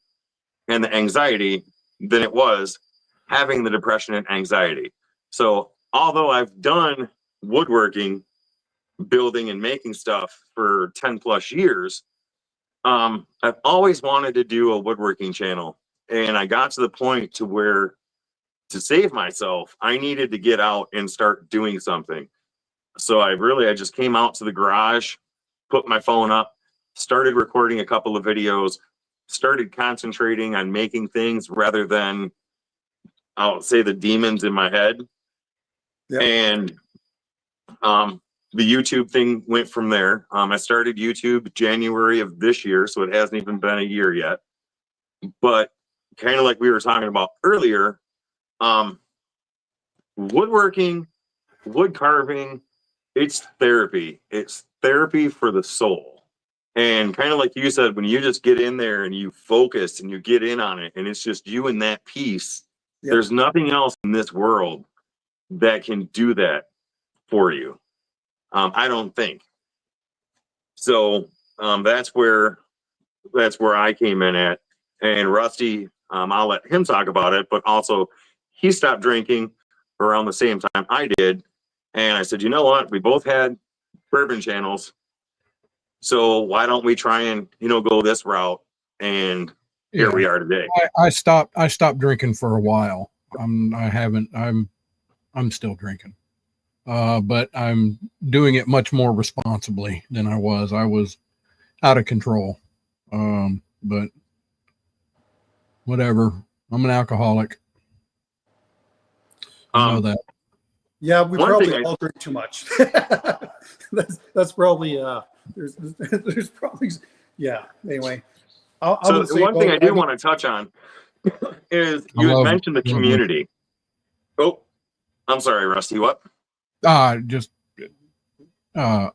[SPEAKER 2] and the anxiety than it was having the depression and anxiety. So although I've done woodworking, building and making stuff for 10 plus years, I've always wanted to do a woodworking channel. And I got to the point to where to save myself, I needed to get out and start doing something. So I just came out to the garage, put my phone up, started recording a couple of videos, started concentrating on making things rather than, I'll say, the demons in my head.
[SPEAKER 3] Yep.
[SPEAKER 2] And the YouTube thing went from there. I started YouTube January of this year, so it hasn't even been a year yet. But kind of like we were talking about earlier, woodworking, wood carving, it's therapy. It's therapy for the soul. And kind of like you said, when you just get in there and you focus and you get in on it, and it's just you and that piece,
[SPEAKER 3] Yep.
[SPEAKER 2] There's nothing else in this world that can do that for you. I don't think. So that's where I came in at. And Rusty, I'll let him talk about it, but also he stopped drinking around the same time I did. And I said, you know what? We both had bourbon channels. So why don't we try and, go this route? And here we are today.
[SPEAKER 1] I stopped drinking for a while. I'm still drinking. But I'm doing it much more responsibly than I was. I was out of control. But whatever. I'm an alcoholic. I know that.
[SPEAKER 3] Yeah, we probably all drink too much. that's probably there's probably, yeah. Anyway,
[SPEAKER 2] so one thing I do want to touch on is you had mentioned the community. Oh, I'm sorry, Rusty. What?
[SPEAKER 1] I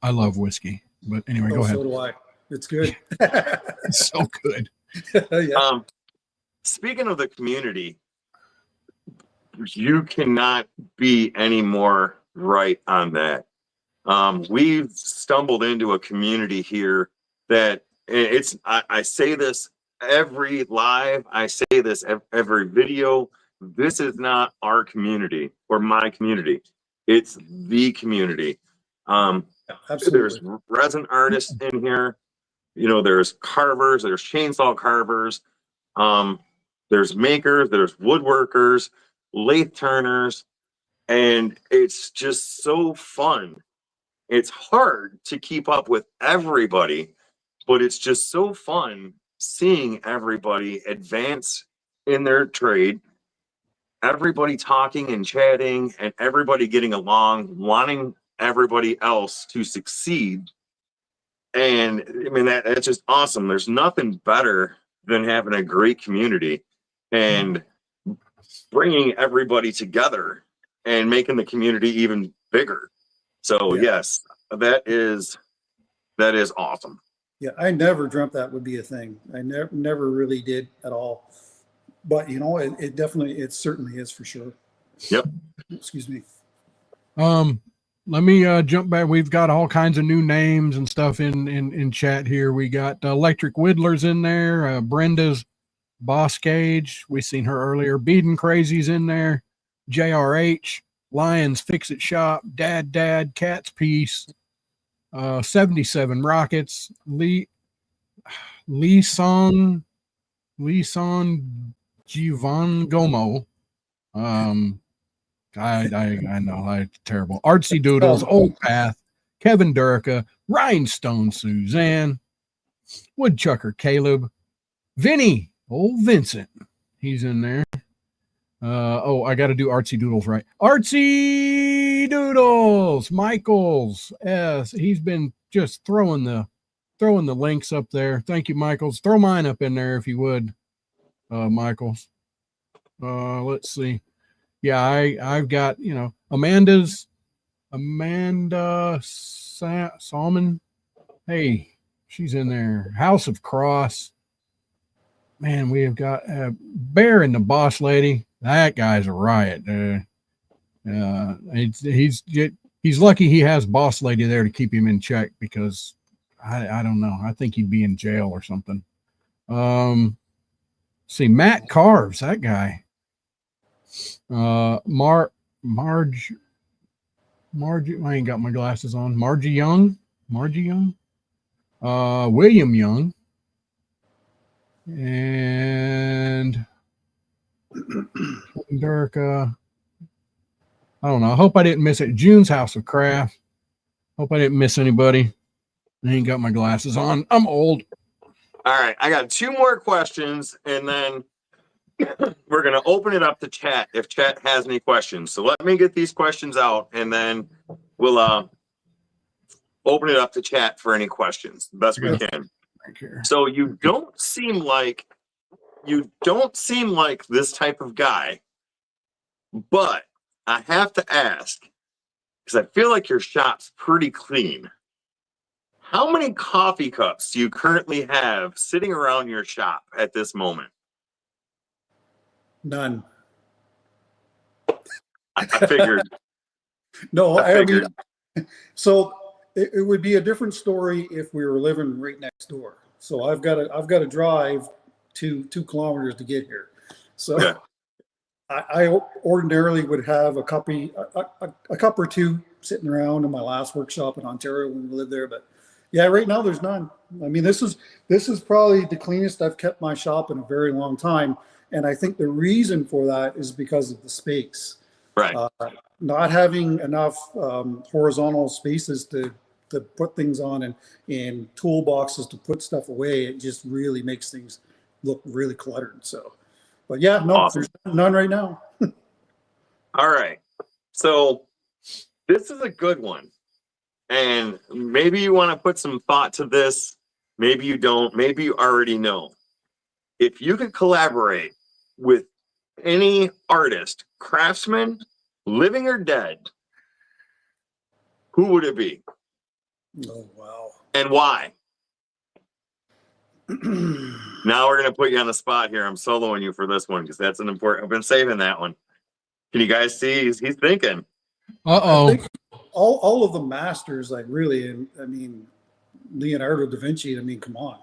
[SPEAKER 1] love whiskey, but anyway, go ahead.
[SPEAKER 3] So do I. It's good.
[SPEAKER 1] It's so good.
[SPEAKER 3] Yeah.
[SPEAKER 2] Speaking of the community, you cannot be any more right on that. We've stumbled into a community here that I say this every live, I say this every video. This is not our community or my community. It's the community.
[SPEAKER 3] Absolutely.
[SPEAKER 2] There's resin artists in here. There's carvers, there's chainsaw carvers. There's makers, there's woodworkers, lathe turners. And it's just so fun. It's hard to keep up with everybody, but it's just so fun seeing everybody advance in their trade, everybody talking and chatting, and everybody getting along, wanting everybody else to succeed. And I mean, that's just awesome. There's nothing better than having a great community and bringing everybody together and making the community even bigger. So yes, that is awesome.
[SPEAKER 3] Yeah, I never dreamt that would be a thing. I never really did at all. But you know, it definitely, it certainly is for sure.
[SPEAKER 2] Yep.
[SPEAKER 3] Excuse me.
[SPEAKER 1] Let me jump back. We've got all kinds of new names and stuff in chat here. We got Electric Whittlers in there. Brenda's Boss Gauge. We seen her earlier. Beadin' Crazy's in there. JRH. Lions Fix It Shop. Dad Cat's Piece. 77 Rockets. Lee Son Givan Gomo. I know, terrible. Artsy Doodles, Old Path, Kevin Durica, Rhinestone Suzanne, Woodchucker Caleb, Vinny, old Vincent, he's in there. Oh, I got to do Artsy Doodles right. Artsy Doodles, Michaels, yes, he's been just throwing the links up there. Thank you, Michaels. Throw mine up in there if you would, Michaels. Let's see. Yeah, I've got, you know, Amanda Salmon. Hey, she's in there. House of Cross. Man, we have got Bear and the Boss Lady. That guy's a riot. He's lucky he has Boss Lady there to keep him in check, because I don't know. I think he'd be in jail or something. See, Matt Carves, that guy. Marge, I ain't got my glasses on. Margie Young, William Young, and Dirk, I don't know. I hope I didn't miss it. June's House of Craft. Hope I didn't miss anybody. I ain't got my glasses on. I'm old.
[SPEAKER 2] All right, I got 2 more questions, and then we're going to open it up to chat if chat has any questions. So let me get these questions out, and then we'll open it up to chat for any questions the best we can. So you don't seem like this type of guy, but I have to ask, because I feel like your shop's pretty clean. How many coffee cups do you currently have sitting around your shop at this moment?
[SPEAKER 3] None.
[SPEAKER 2] I figured.
[SPEAKER 3] No,
[SPEAKER 2] I figured.
[SPEAKER 3] mean, so it would be a different story if we were living right next door. So I've got to drive 2 kilometers to get here. So
[SPEAKER 2] Yeah.
[SPEAKER 3] I ordinarily would have a cup or 2 sitting around in my last workshop in Ontario when we lived there. But yeah, right now there's none. I mean, this is probably the cleanest I've kept my shop in a very long time. And I think the reason for that is because of the space.
[SPEAKER 2] Right.
[SPEAKER 3] Not having enough horizontal spaces to put things on and toolboxes to put stuff away, it just really makes things look really cluttered. So, but yeah, no,
[SPEAKER 2] Awesome.
[SPEAKER 3] There's none right now.
[SPEAKER 2] All right. So this is a good one. And maybe you want to put some thought to this. Maybe you don't. Maybe you already know. If you could collaborate with any artist, craftsman, living or dead, who would it be?
[SPEAKER 3] Oh, wow.
[SPEAKER 2] And why? Now we're going to put you on the spot here. I'm soloing you for this one because that's an important. I've been saving that one. Can you guys see? He's thinking.
[SPEAKER 1] Uh-oh.
[SPEAKER 3] I think all of the masters, like really, I mean, Leonardo da Vinci, I mean, come on.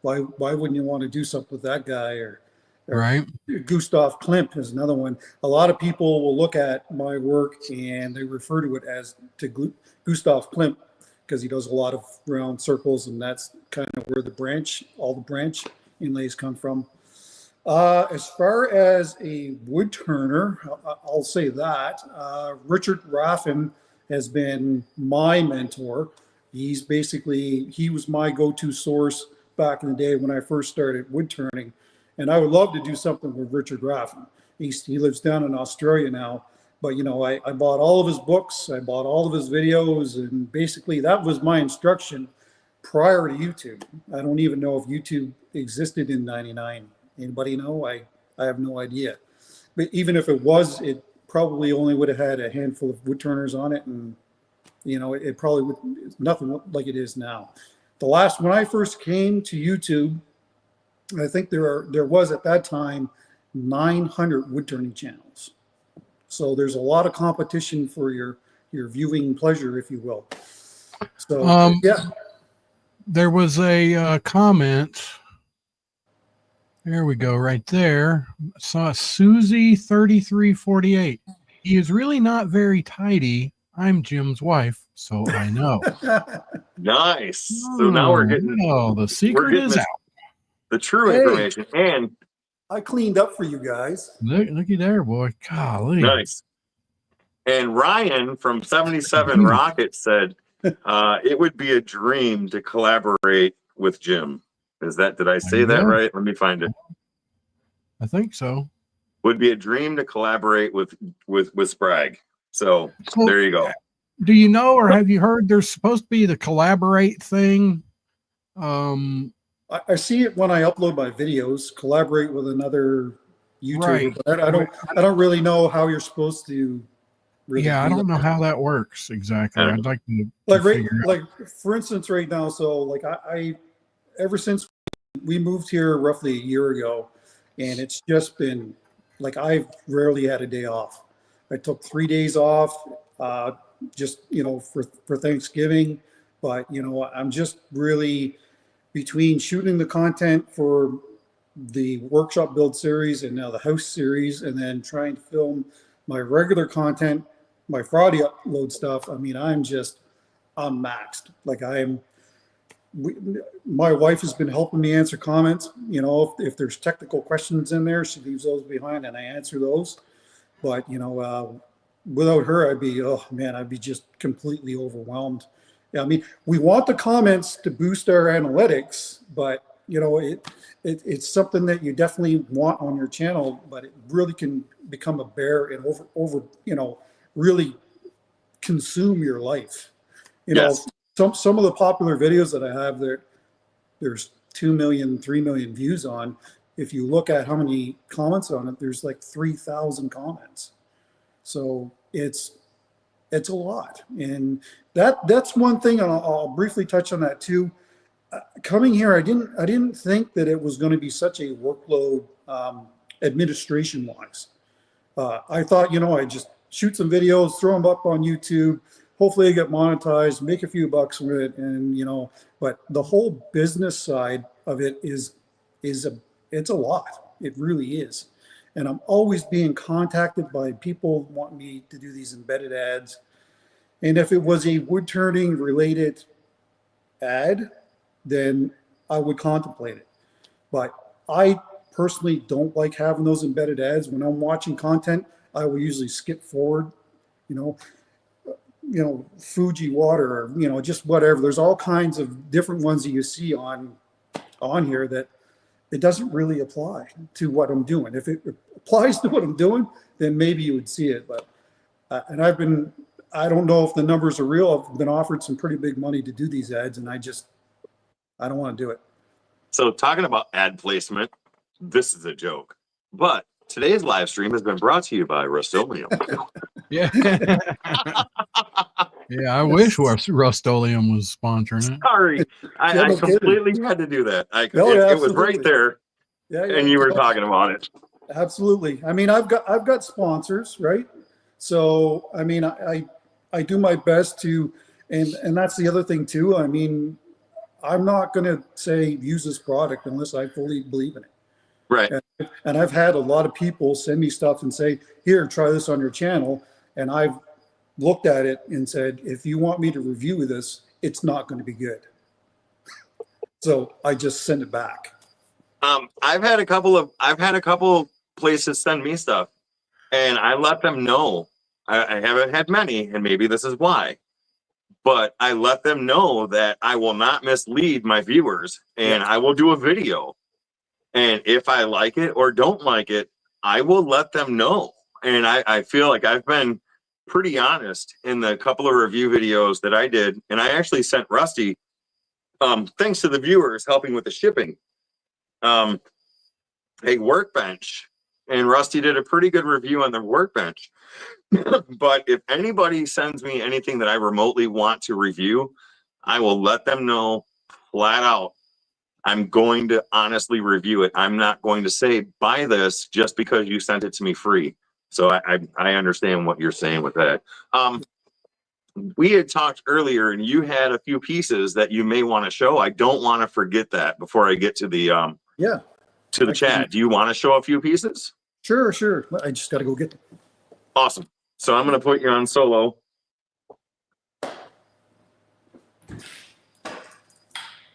[SPEAKER 3] Why wouldn't you want to do something with that guy? Or
[SPEAKER 1] Right.
[SPEAKER 3] Gustav Klimt is another one. A lot of people will look at my work and they refer to it as Gustav Klimt because he does a lot of round circles, and that's kind of where all the branch inlays come from. As far as a wood turner, I'll say that Richard Raffin has been my mentor. He was my go-to source back in the day when I first started wood turning. And I would love to do something with Richard Raffin. He lives down in Australia now. But, you know, I bought all of his books. I bought all of his videos. And basically that was my instruction prior to YouTube. I don't even know if YouTube existed in 99. Anybody know? I have no idea. But even if it was, it probably only would have had a handful of wood turners on it. And, you know, it probably would, nothing like it is now. When I first came to YouTube, I think there was at that time 900 wood turning channels. So there's a lot of competition for your viewing pleasure, if you will. So yeah.
[SPEAKER 1] There was a comment. There we go, right there. I saw Susie 3348. He is really not very tidy. I'm Jim's wife, so I know.
[SPEAKER 2] Nice. So now we're getting
[SPEAKER 1] the secret is out.
[SPEAKER 2] The true information. And
[SPEAKER 3] I cleaned up for you guys.
[SPEAKER 1] Looky there, boy. Golly.
[SPEAKER 2] Nice. And Ryan from 77 Rocket said it would be a dream to collaborate with Jim. Did I say that right? Let me find it.
[SPEAKER 1] I think so.
[SPEAKER 2] Would be a dream to collaborate with Sprague. So there you go.
[SPEAKER 1] Do you know, or have you heard there's supposed to be the collaborate thing?
[SPEAKER 3] I see it when I upload my videos, collaborate with another YouTuber,
[SPEAKER 1] right.
[SPEAKER 3] But I don't really know how you're supposed to. Really
[SPEAKER 1] I don't know how that works exactly. I'd like to
[SPEAKER 3] like for instance, right now. So like I ever since we moved here roughly a year ago, and it's just been like I've rarely had a day off. I took 3 days off, just for Thanksgiving, but I'm just really between shooting the content for the workshop build series and now the house series, and then trying to film my regular content, my Friday upload stuff. I mean, I'm maxed. Like my wife has been helping me answer comments. If there's technical questions in there, she leaves those behind and I answer those. But without her, I'd be just completely overwhelmed. I mean, we want the comments to boost our analytics, but it's something that you definitely want on your channel, but it really can become a bear and really consume your life. Some of the popular videos that I have there's 2 million, 3 million views on. If you look at how many comments on it, there's like 3,000 comments. So it's a lot. And that's one thing, and I'll briefly touch on that too. Coming here, I didn't think that it was going to be such a workload administration wise. I thought, I just shoot some videos, throw them up on YouTube. Hopefully I get monetized, make a few bucks with it. And, but the whole business side of it it's a lot. It really is. And I'm always being contacted by people wanting me to do these embedded ads. And if it was a wood turning related ad, then I would contemplate it. But I personally don't like having those embedded ads. When I'm watching content, I will usually skip forward, Fuji water, or, just whatever. There's all kinds of different ones that you see on here that it doesn't really apply to what I'm doing. If it applies to what I'm doing, then maybe you would see it. But, I don't know if the numbers are real. I've been offered some pretty big money to do these ads, and I don't want to do it.
[SPEAKER 2] So talking about ad placement, this is a joke, but today's live stream has been brought to you by Rust-Oleum.
[SPEAKER 1] Yeah. Yeah, I wish Rust-Oleum was sponsoring it.
[SPEAKER 2] Sorry, I completely had to do that. It was right there, and you were talking about it.
[SPEAKER 3] Absolutely. I mean, I've got sponsors, right? So, I mean, I do my best to, and that's the other thing too. I mean, I'm not going to say use this product unless I fully believe in it.
[SPEAKER 2] Right.
[SPEAKER 3] And I've had a lot of people send me stuff and say, here, try this on your channel. And I've looked at it and said, if you want me to review this, it's not going to be good. So I just send it back.
[SPEAKER 2] I've had a couple places send me stuff, and I let them know. I haven't had many, and maybe this is why, but I let them know that I will not mislead my viewers, and I will do a video. And if I like it or don't like it, I will let them know. And I feel like I've been pretty honest in the couple of review videos that I did. And I actually sent Rusty, thanks to the viewers helping with the shipping, a workbench. And Rusty did a pretty good review on the workbench. But if anybody sends me anything that I remotely want to review, I will let them know flat out. I'm going to honestly review it. I'm not going to say, buy this just because you sent it to me free. So I understand what you're saying with that. We had talked earlier, and you had a few pieces that you may want to show. I don't want to forget that before I get to the chat. Do you want to show a few pieces?
[SPEAKER 3] Sure. I just got to go get them.
[SPEAKER 2] Awesome. So I'm going to put you on solo.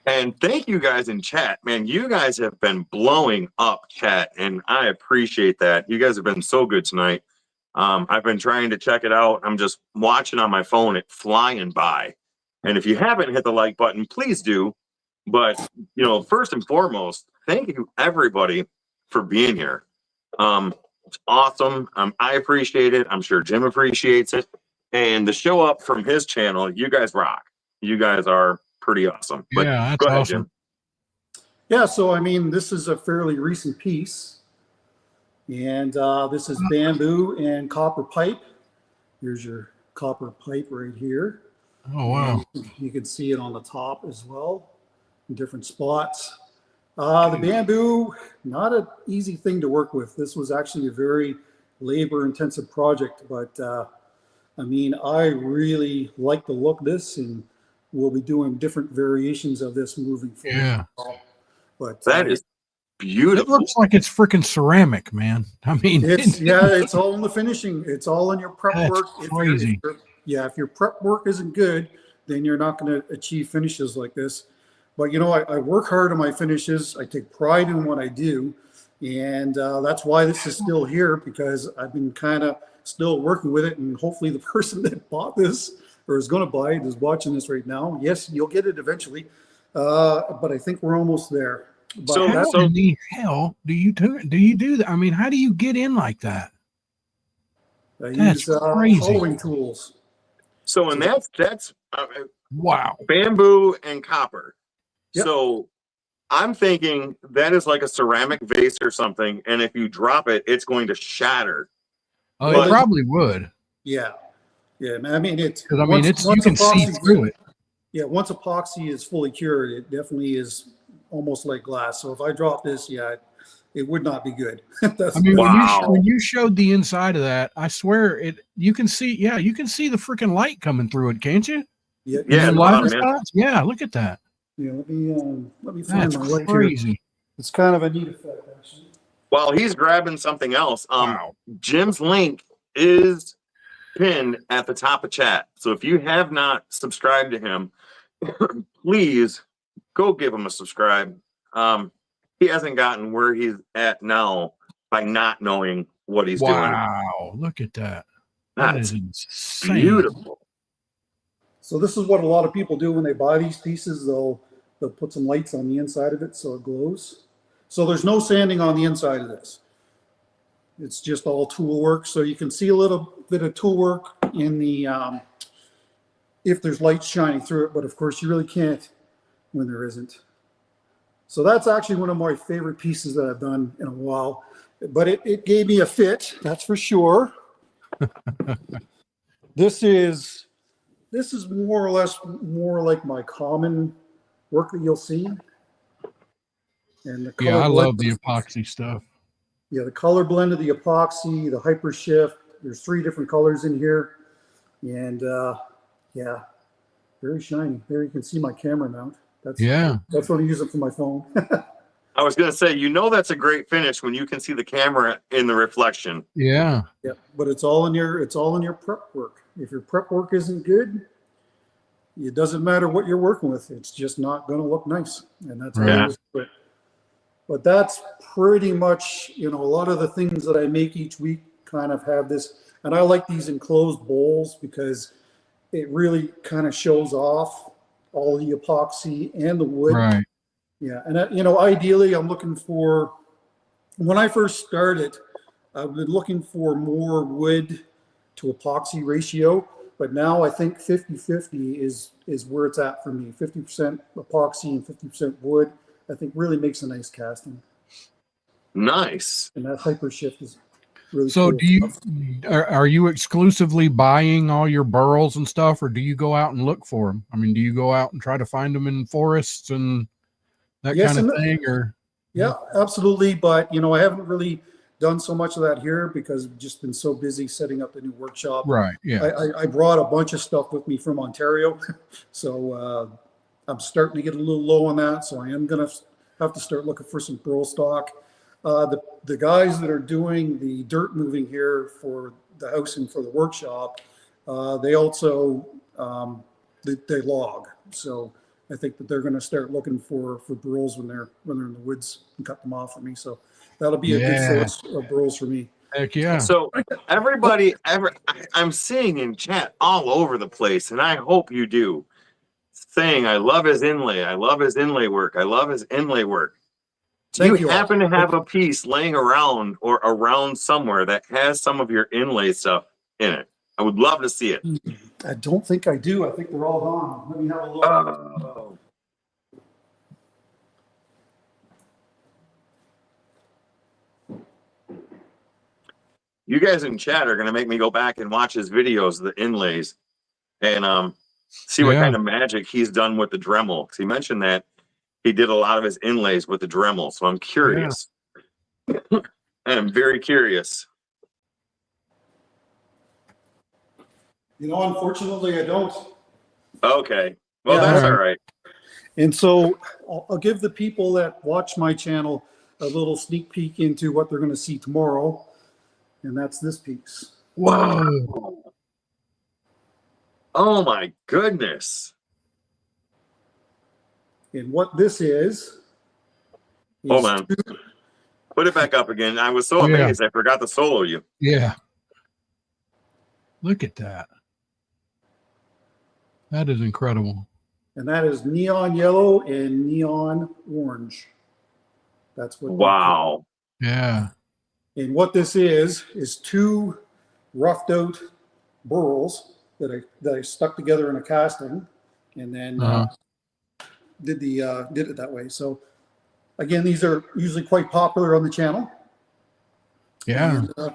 [SPEAKER 2] And thank you guys in chat, man. You guys have been blowing up chat, and I appreciate that. You guys have been so good tonight. I've been trying to check it out. I'm just watching on my phone, it flying by. And if you haven't hit the like button, please do. But, you know, first and foremost, thank you everybody for being here. It's awesome. I appreciate it. I'm sure Jim appreciates it. And the show up from his channel, you guys rock. You guys are pretty awesome. But
[SPEAKER 1] yeah, that's
[SPEAKER 2] go ahead,
[SPEAKER 1] awesome.
[SPEAKER 2] Jim.
[SPEAKER 3] Yeah, so I mean, this is a fairly recent piece, and this is bamboo and copper pipe. Here's your copper pipe right here.
[SPEAKER 1] Oh, wow.
[SPEAKER 3] And you can see it on the top as well in different spots. The bamboo, not an easy thing to work with. This was actually a very labor-intensive project, but I mean, I really like the look of this, and we'll be doing different variations of this moving forward.
[SPEAKER 1] Yeah.
[SPEAKER 3] But
[SPEAKER 2] That is beautiful.
[SPEAKER 1] It looks like it's freaking ceramic, man. I mean,
[SPEAKER 3] it's all in the finishing. It's all in your prep
[SPEAKER 1] That's
[SPEAKER 3] work.
[SPEAKER 1] crazy.
[SPEAKER 3] If your prep work isn't good, then you're not going to achieve finishes like this. But you know, I work hard on my finishes. I take pride in what I do, and that's why this is still here, because I've been kind of still working with it, and hopefully the person that bought this or is going to buy it is watching this right now. Yes, you'll get it eventually, but I think we're almost there. But
[SPEAKER 2] So
[SPEAKER 1] how in the hell do you do that? I mean, how do you get in like that?
[SPEAKER 3] I
[SPEAKER 1] That's
[SPEAKER 3] use
[SPEAKER 1] crazy.
[SPEAKER 3] hollowing tools.
[SPEAKER 2] So, and that's
[SPEAKER 1] Wow.
[SPEAKER 2] bamboo and copper.
[SPEAKER 3] Yep.
[SPEAKER 2] So I'm thinking that is like a ceramic vase or something, and if you drop it, it's going to shatter.
[SPEAKER 1] Oh,
[SPEAKER 2] But-
[SPEAKER 1] it probably would.
[SPEAKER 3] Yeah, man. I mean,
[SPEAKER 1] Because I mean, you can see through it.
[SPEAKER 3] Yeah, once epoxy is fully cured, it definitely is almost like glass. So if I drop this, it would not be good.
[SPEAKER 1] I mean,
[SPEAKER 2] Wow.
[SPEAKER 1] when you showed the inside of that, I swear you can see the freaking light coming through it, can't you?
[SPEAKER 2] Yeah,
[SPEAKER 1] The
[SPEAKER 2] at the
[SPEAKER 1] light
[SPEAKER 2] bottom, yeah.
[SPEAKER 1] spots? Yeah, look at that.
[SPEAKER 3] Yeah, let me find
[SPEAKER 1] That's
[SPEAKER 3] my light here.
[SPEAKER 1] crazy.
[SPEAKER 3] It's kind of a neat effect, actually.
[SPEAKER 2] While he's grabbing something else,
[SPEAKER 1] Wow.
[SPEAKER 2] Jim's link is pinned at the top of chat. So if you have not subscribed to him, please go give him a subscribe. He hasn't gotten where he's at now by not knowing what he's doing.
[SPEAKER 1] Wow, look at that. That
[SPEAKER 2] That's
[SPEAKER 1] is insane.
[SPEAKER 2] beautiful.
[SPEAKER 3] So this is what a lot of people do when they buy these pieces. They'll put some lights on the inside of it so it glows. So there's no sanding on the inside of this. It's just all tool work. So you can see a little bit of tool work in the if there's light shining through it, but of course you really can't when there isn't. So that's actually one of my favorite pieces that I've done in a while. But it gave me a fit, that's for sure. This is more or less more like my common work that you'll see. And the color
[SPEAKER 1] Yeah, I love
[SPEAKER 3] blend-
[SPEAKER 1] the epoxy stuff.
[SPEAKER 3] Yeah, the color blend of the epoxy, the hyper shift. There's 3 different colors in here. And yeah, very shiny. There you can see my camera mount. That's what I use it for my phone.
[SPEAKER 2] I was going to say, that's a great finish when you can see the camera in the reflection.
[SPEAKER 1] Yeah.
[SPEAKER 3] Yeah, but it's all in your prep work. If your prep work isn't good, it doesn't matter what you're working with. It's just not going to look nice. And that's how it is. But But that's pretty much, you know, a lot of the things that I make each week kind of have this, and I like these enclosed bowls because it really kind of shows off all the epoxy and the wood.
[SPEAKER 1] Right.
[SPEAKER 3] Yeah, and you know, ideally, I'm looking for, when I first started, I've been looking for more wood to epoxy ratio, but now I think 50-50 is where it's at for me. 50% epoxy and 50% wood, I think really makes a nice casting.
[SPEAKER 2] Nice.
[SPEAKER 3] And that hyper shift is really
[SPEAKER 1] So
[SPEAKER 3] cool
[SPEAKER 1] do you,
[SPEAKER 3] stuff.
[SPEAKER 1] are you exclusively buying all your burls and stuff, or do you go out and look for them? I mean, do you go out and try to find them in forests and that
[SPEAKER 3] Yes
[SPEAKER 1] kind of
[SPEAKER 3] and no.
[SPEAKER 1] thing, or?
[SPEAKER 3] Yeah, absolutely. But, you know, I haven't really done so much of that here because I've just been so busy setting up the new workshop.
[SPEAKER 1] Right. Yeah.
[SPEAKER 3] I brought a bunch of stuff with me from Ontario. So I'm starting to get a little low on that. So I am going to have to start looking for some burl stock. The guys that are doing the dirt moving here for the house and for the workshop, they also, they log. So I think that they're going to start looking for burls when they're in the woods and cut them off for me. So that'll be a good source of burls for me.
[SPEAKER 1] Heck yeah.
[SPEAKER 2] So everybody, I'm seeing in chat all over the place, and I hope you do, saying, I love his inlay. I love his inlay work. I love his inlay work. Do
[SPEAKER 3] Thank
[SPEAKER 2] you
[SPEAKER 3] you all.
[SPEAKER 2] happen to have a piece laying around or around somewhere that has some of your inlay stuff in it? I would love to see it.
[SPEAKER 3] I don't think I do. I think they're all gone. Let me have a look.
[SPEAKER 2] Oh. You guys in chat are going to make me go back and watch his videos, the inlays, and see what kind of magic he's done with the Dremel. Because he mentioned that he did a lot of his inlays with the Dremel. So I'm curious. I'm very curious.
[SPEAKER 3] You know, unfortunately, I don't.
[SPEAKER 2] Okay. Well,
[SPEAKER 3] Yeah.
[SPEAKER 2] that's all right.
[SPEAKER 3] And so I'll give the people that watch my channel a little sneak peek into what they're going to see tomorrow. And that's this piece.
[SPEAKER 1] Whoa.
[SPEAKER 2] Oh my goodness.
[SPEAKER 3] And what this is
[SPEAKER 2] Hold on. Put it back up again. I was so amazed. I forgot to solo you.
[SPEAKER 1] Yeah. Look at that. That is incredible.
[SPEAKER 3] And that is neon yellow and neon orange. That's what.
[SPEAKER 2] Wow.
[SPEAKER 1] Yeah.
[SPEAKER 3] And what this is two roughed out burls that I stuck together in a casting, and then did it that way. So again, these are usually quite popular on the channel.
[SPEAKER 1] Yeah.
[SPEAKER 3] And,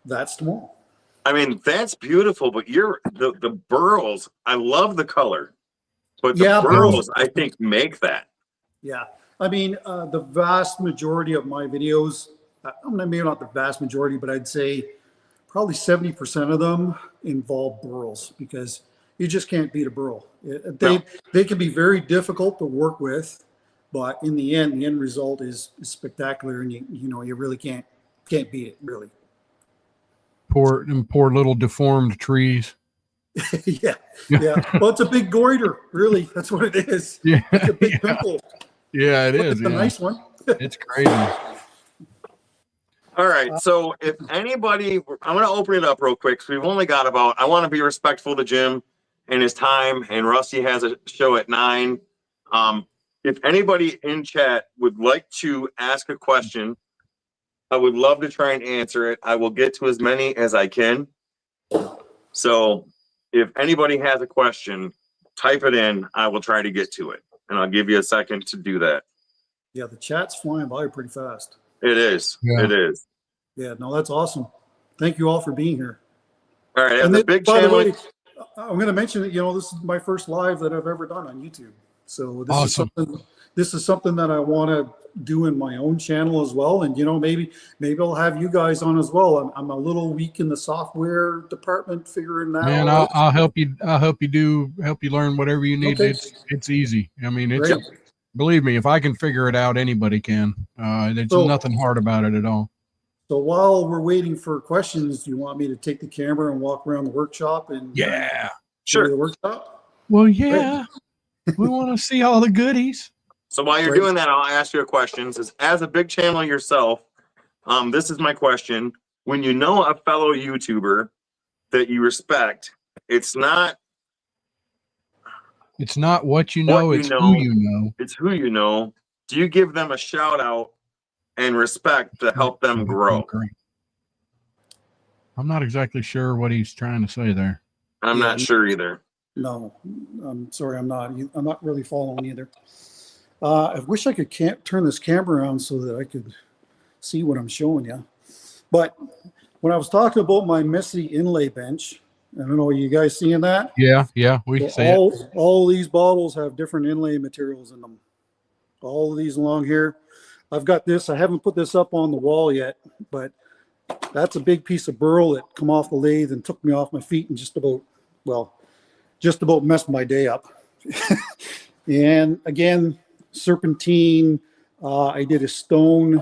[SPEAKER 3] that's tomorrow.
[SPEAKER 2] I mean, that's beautiful, but the burls, I love the color, but the burls, I think, make that.
[SPEAKER 3] Yeah. I mean, the vast majority of my videos, maybe not the vast majority, but I'd say probably 70% of them involve burls because you just can't beat a burl. They can be very difficult to work with, but in the end result is spectacular, and you really can't beat it, really.
[SPEAKER 1] Poor little deformed trees.
[SPEAKER 3] Yeah. Well, it's a big goiter, really. That's what it is.
[SPEAKER 1] Yeah.
[SPEAKER 3] It's a big pimple.
[SPEAKER 1] Yeah, it is.
[SPEAKER 3] It's a nice one.
[SPEAKER 1] It's crazy.
[SPEAKER 2] All right. So if anybody, I'm going to open it up real quick. So we've only got I want to be respectful to Jim and his time, and Rusty has a show at 9. If anybody in chat would like to ask a question, I would love to try and answer it. I will get to as many as I can. So if anybody has a question, type it in. I will try to get to it. And I'll give you a second to do that.
[SPEAKER 3] Yeah, the chat's flying by pretty fast.
[SPEAKER 2] It is. Yeah. It is.
[SPEAKER 3] Yeah, no, that's awesome. Thank you all for being here.
[SPEAKER 2] All right.
[SPEAKER 3] And
[SPEAKER 2] the big channel.
[SPEAKER 3] By the way, I'm going to mention that, this is my first live that I've ever done on YouTube. So this is something that I want to do in my own channel as well. And, maybe I'll have you guys on as well. I'm a little weak in the software department figuring that out.
[SPEAKER 1] Man, I'll help you. I'll help you learn whatever you need.
[SPEAKER 3] Okay.
[SPEAKER 1] It's easy. I mean, believe me, if I can figure it out, anybody can. There's nothing hard about it at all.
[SPEAKER 3] So while we're waiting for questions, do you want me to take the camera and walk around the workshop and
[SPEAKER 2] sure.
[SPEAKER 3] the workshop?
[SPEAKER 1] Well, yeah. We want to see all the goodies.
[SPEAKER 2] So while you're
[SPEAKER 3] Great.
[SPEAKER 2] doing that, I'll ask you a question. As a big channel yourself, this is my question. When you know a fellow YouTuber that you respect, it's not
[SPEAKER 1] what you know, it's who you know.
[SPEAKER 2] it's who you know. Do you give them a shout out and respect to help them grow?
[SPEAKER 1] I'm not exactly sure what he's trying to say there.
[SPEAKER 2] I'm not sure either.
[SPEAKER 3] No, I'm sorry, I'm not really following either. I wish I could turn this camera around so that I could see what I'm showing you. But when I was talking about my messy inlay bench, I don't know, are you guys seeing that?
[SPEAKER 1] Yeah, we
[SPEAKER 3] So
[SPEAKER 1] see it.
[SPEAKER 3] all these bottles have different inlay materials in them. All of these along here. I've got this. I haven't put this up on the wall yet, but that's a big piece of burl that come off the lathe and took me off my feet and just about messed my day up. And again, serpentine. I did a stone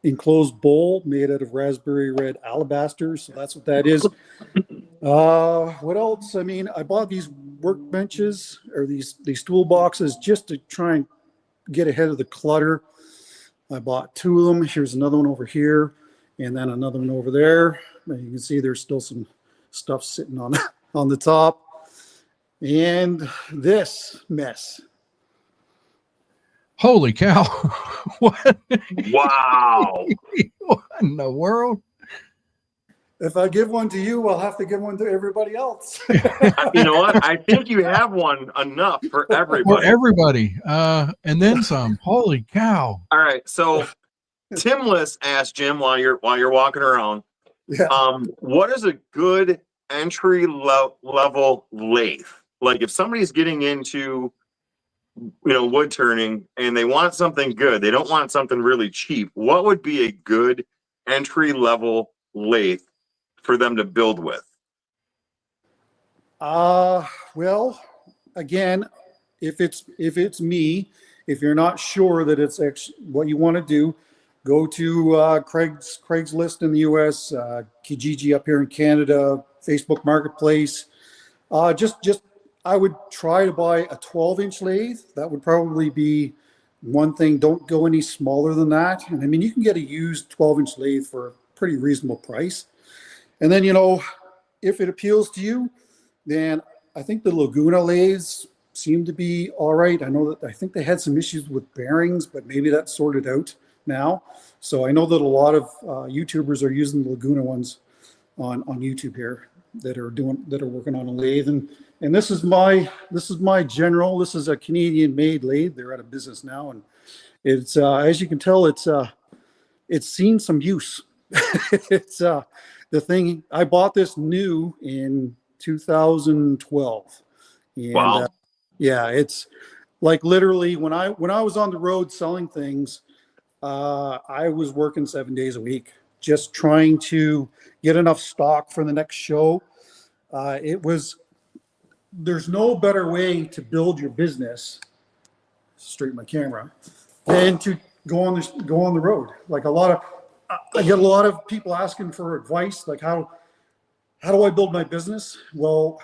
[SPEAKER 3] enclosed bowl made out of raspberry red alabaster. So that's what that is. What else? I mean, I bought these workbenches or these toolboxes just to try and get ahead of the clutter. I bought 2 of them. Here's another one over here, and then another one over there. And you can see there's still some stuff sitting on the top. And this mess.
[SPEAKER 1] Holy cow. What?
[SPEAKER 2] Wow.
[SPEAKER 1] What in the world?
[SPEAKER 3] If I give one to you, I'll have to give one to everybody else.
[SPEAKER 2] You know what? I think you have one enough for everybody.
[SPEAKER 1] For everybody. And then some. Holy cow.
[SPEAKER 2] All right. So Timless asked Jim while you're walking around,
[SPEAKER 3] Yeah.
[SPEAKER 2] what is a good entry level lathe? Like if somebody's getting into wood turning and they want something good, they don't want something really cheap, what would be a good entry level lathe for them to build with?
[SPEAKER 3] Well, again, if it's me, if you're not sure that it's what you want to do, go to Craigslist in the US, Kijiji up here in Canada, Facebook Marketplace. I would try to buy a 12-inch lathe. That would probably be one thing. Don't go any smaller than that. And I mean, you can get a used 12-inch lathe for a pretty reasonable price. And then, if it appeals to you, then I think the Laguna lathes seem to be all right. I think they had some issues with bearings, but maybe that's sorted out now. So I know that a lot of YouTubers are using the Laguna ones on YouTube here that are working on a lathe. And this is my General. This is a Canadian made lathe. They're out of business now, and it's as you can tell, it's seen some use. It's the thing. I bought this new in 2012, and
[SPEAKER 2] Wow.
[SPEAKER 3] yeah, it's like literally when I was on the road selling things, I was working 7 days a week just trying to get enough stock for the next show. There's no better way to build your business, straighten my camera, than to go on the road. Like I get a lot of people asking for advice, like how do I build my business? Well,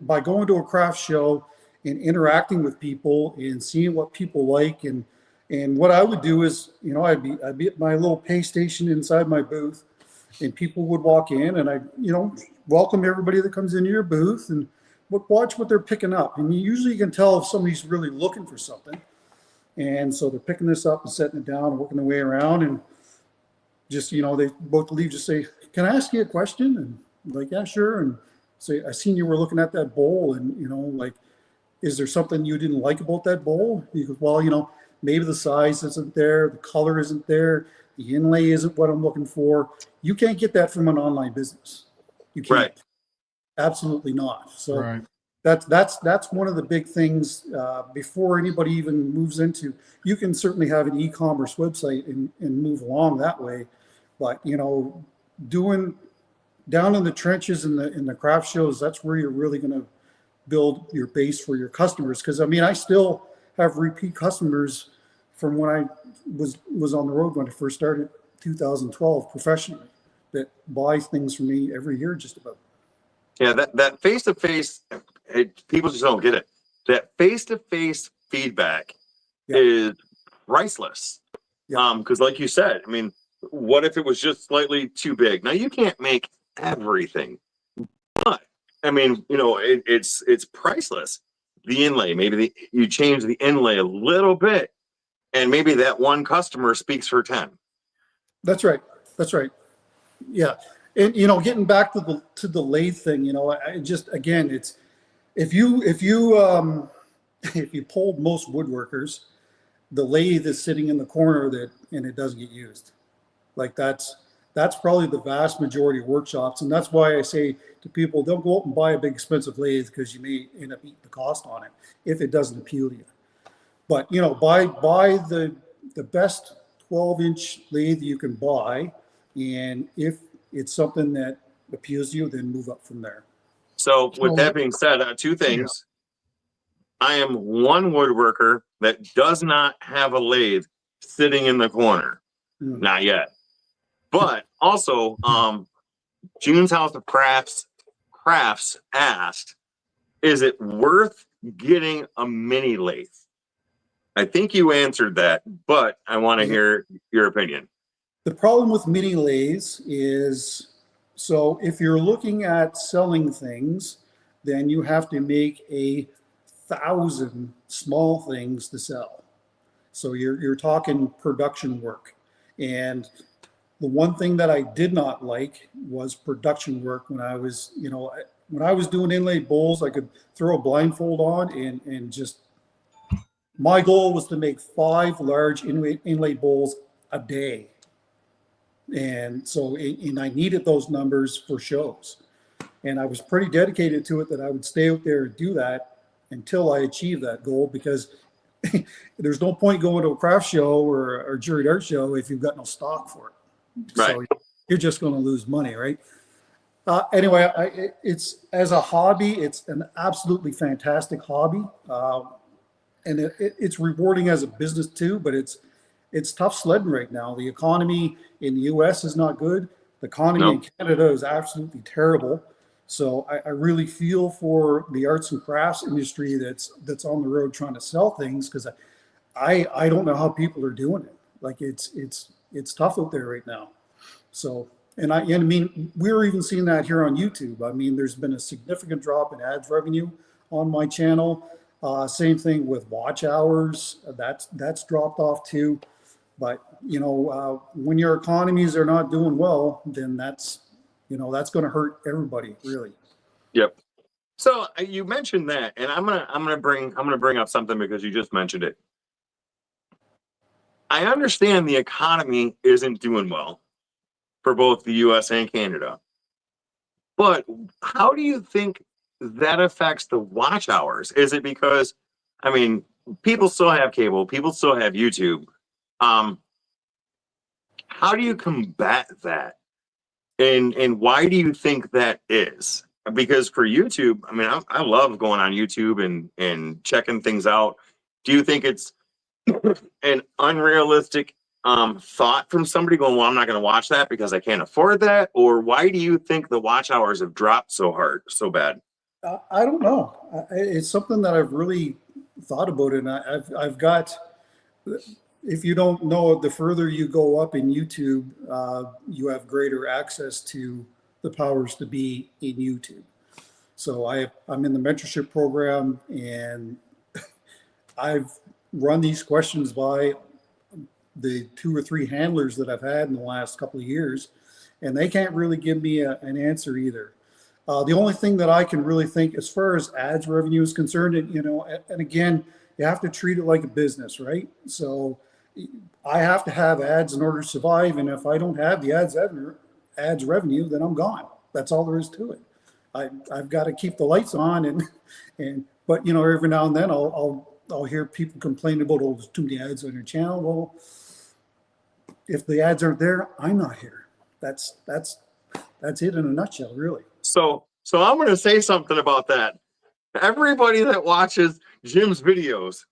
[SPEAKER 3] by going to a craft show and interacting with people and seeing what people like, and what I would do is, I'd be at my little pay station inside my booth, and people would walk in, and I, welcome everybody that comes into your booth and watch what they're picking up. And usually you can tell if somebody's really looking for something. And so they're picking this up and setting it down and working their way around, and just, they both leave, just say, can I ask you a question? And I'm like, yeah, sure. And say, I seen you were looking at that bowl, and is there something you didn't like about that bowl? He goes, well, maybe the size isn't there, the color isn't there, the inlay isn't what I'm looking for. You can't get that from an online business. You can't.
[SPEAKER 2] Right.
[SPEAKER 3] Absolutely not. So
[SPEAKER 1] Right.
[SPEAKER 3] that's one of the big things before anybody even moves into. You can certainly have an e-commerce website and move along that way, but doing down in the trenches in the craft shows, that's where you're really going to build your base for your customers. Because I still have repeat customers from when I was on the road when I first started 2012 professionally, that buy things from me every year just about.
[SPEAKER 2] Yeah, that face-to-face, people just don't get it. That face-to-face feedback
[SPEAKER 3] Yeah.
[SPEAKER 2] is priceless.
[SPEAKER 3] Yeah.
[SPEAKER 2] Because like you said, I mean, what if it was just slightly too big? Now you can't make everything, but I mean, you know, it's priceless. The inlay, maybe you change the inlay a little bit, and maybe that one customer speaks for 10.
[SPEAKER 3] That's right. That's right. Yeah. And, you know, getting back to the lathe thing, you know, I just, again, it's, if you polled most woodworkers, the lathe is sitting in the corner and it doesn't get used. Like that's probably the vast majority of workshops. And that's why I say to people, don't go out and buy a big expensive lathe, because you may end up eating the cost on it if it doesn't appeal to you. But, you know, buy the best 12-inch lathe you can buy. And if it's something that appeals to you, then move up from there.
[SPEAKER 2] So with that being said, two things. I am one woodworker that does not have a lathe sitting in the corner. Not yet. But also, June's House of Crafts asked, is it worth getting a mini lathe? I think you answered that, but I want to hear your opinion.
[SPEAKER 3] The problem with mini lathes is, so if you're looking at selling things, then you have to make 1,000 small things to sell. So you're talking production work. And the one thing that I did not like was production work. When I was, you know, when I was doing inlaid bowls, I could throw a blindfold on and just, my goal was to make 5 large inlaid bowls a day. And so, and I needed those numbers for shows. And I was pretty dedicated to it, that I would stay out there and do that until I achieved that goal, because there's no point going to a craft show or a juried art show if you've got no stock for it.
[SPEAKER 2] Right.
[SPEAKER 3] So you're just going to lose money, right? Anyway, it's, as a hobby, it's an absolutely fantastic hobby. And it's rewarding as a business too, but it's tough sledding right now. The economy in the US is not good. The economy in Canada is absolutely terrible. So I really feel for the arts and crafts industry that's on the road trying to sell things, because I don't know how people are doing it. Like it's tough out there right now. So, and I mean, we're even seeing that here on YouTube. I mean, there's been a significant drop in ads revenue on my channel. Same thing with watch hours. That's dropped off too. But, you know, when your economies are not doing well, then that's, you know, that's going to hurt everybody, really.
[SPEAKER 2] Yep. So you mentioned that, and I'm gonna bring up something because you just mentioned it. I understand the economy isn't doing well for both the US and Canada, but how do you think that affects the watch hours? Is it because, I mean, people still have cable, people still have YouTube. How do you combat that? And why do you think that is? Because for YouTube, I mean, I love going on YouTube and checking things out. Do you think it's an unrealistic thought from somebody going, well, I'm not going to watch that because I can't afford that? Or why do you think the watch hours have dropped so hard, so bad?
[SPEAKER 3] I don't know. It's something that I've really thought about, and I've got, if you don't know, the further you go up in YouTube, you have greater access to the powers to be in YouTube. So I'm in the mentorship program, and I've run these questions by the 2 or 3 handlers that I've had in the last couple of years, and they can't really give me an answer either. The only thing that I can really think as far as ads revenue is concerned, and, you know, and again, you have to treat it like a business, right? So I have to have ads in order to survive. And if I don't have the ads revenue, then I'm gone. That's all there is to it. I've got to keep the lights on, but you know, every now and then I'll hear people complain about, oh, there's too many ads on your channel. Well, if the ads aren't there, I'm not here. That's it in a nutshell, really.
[SPEAKER 2] So I'm going to say something about that. Everybody that watches Jim's videos,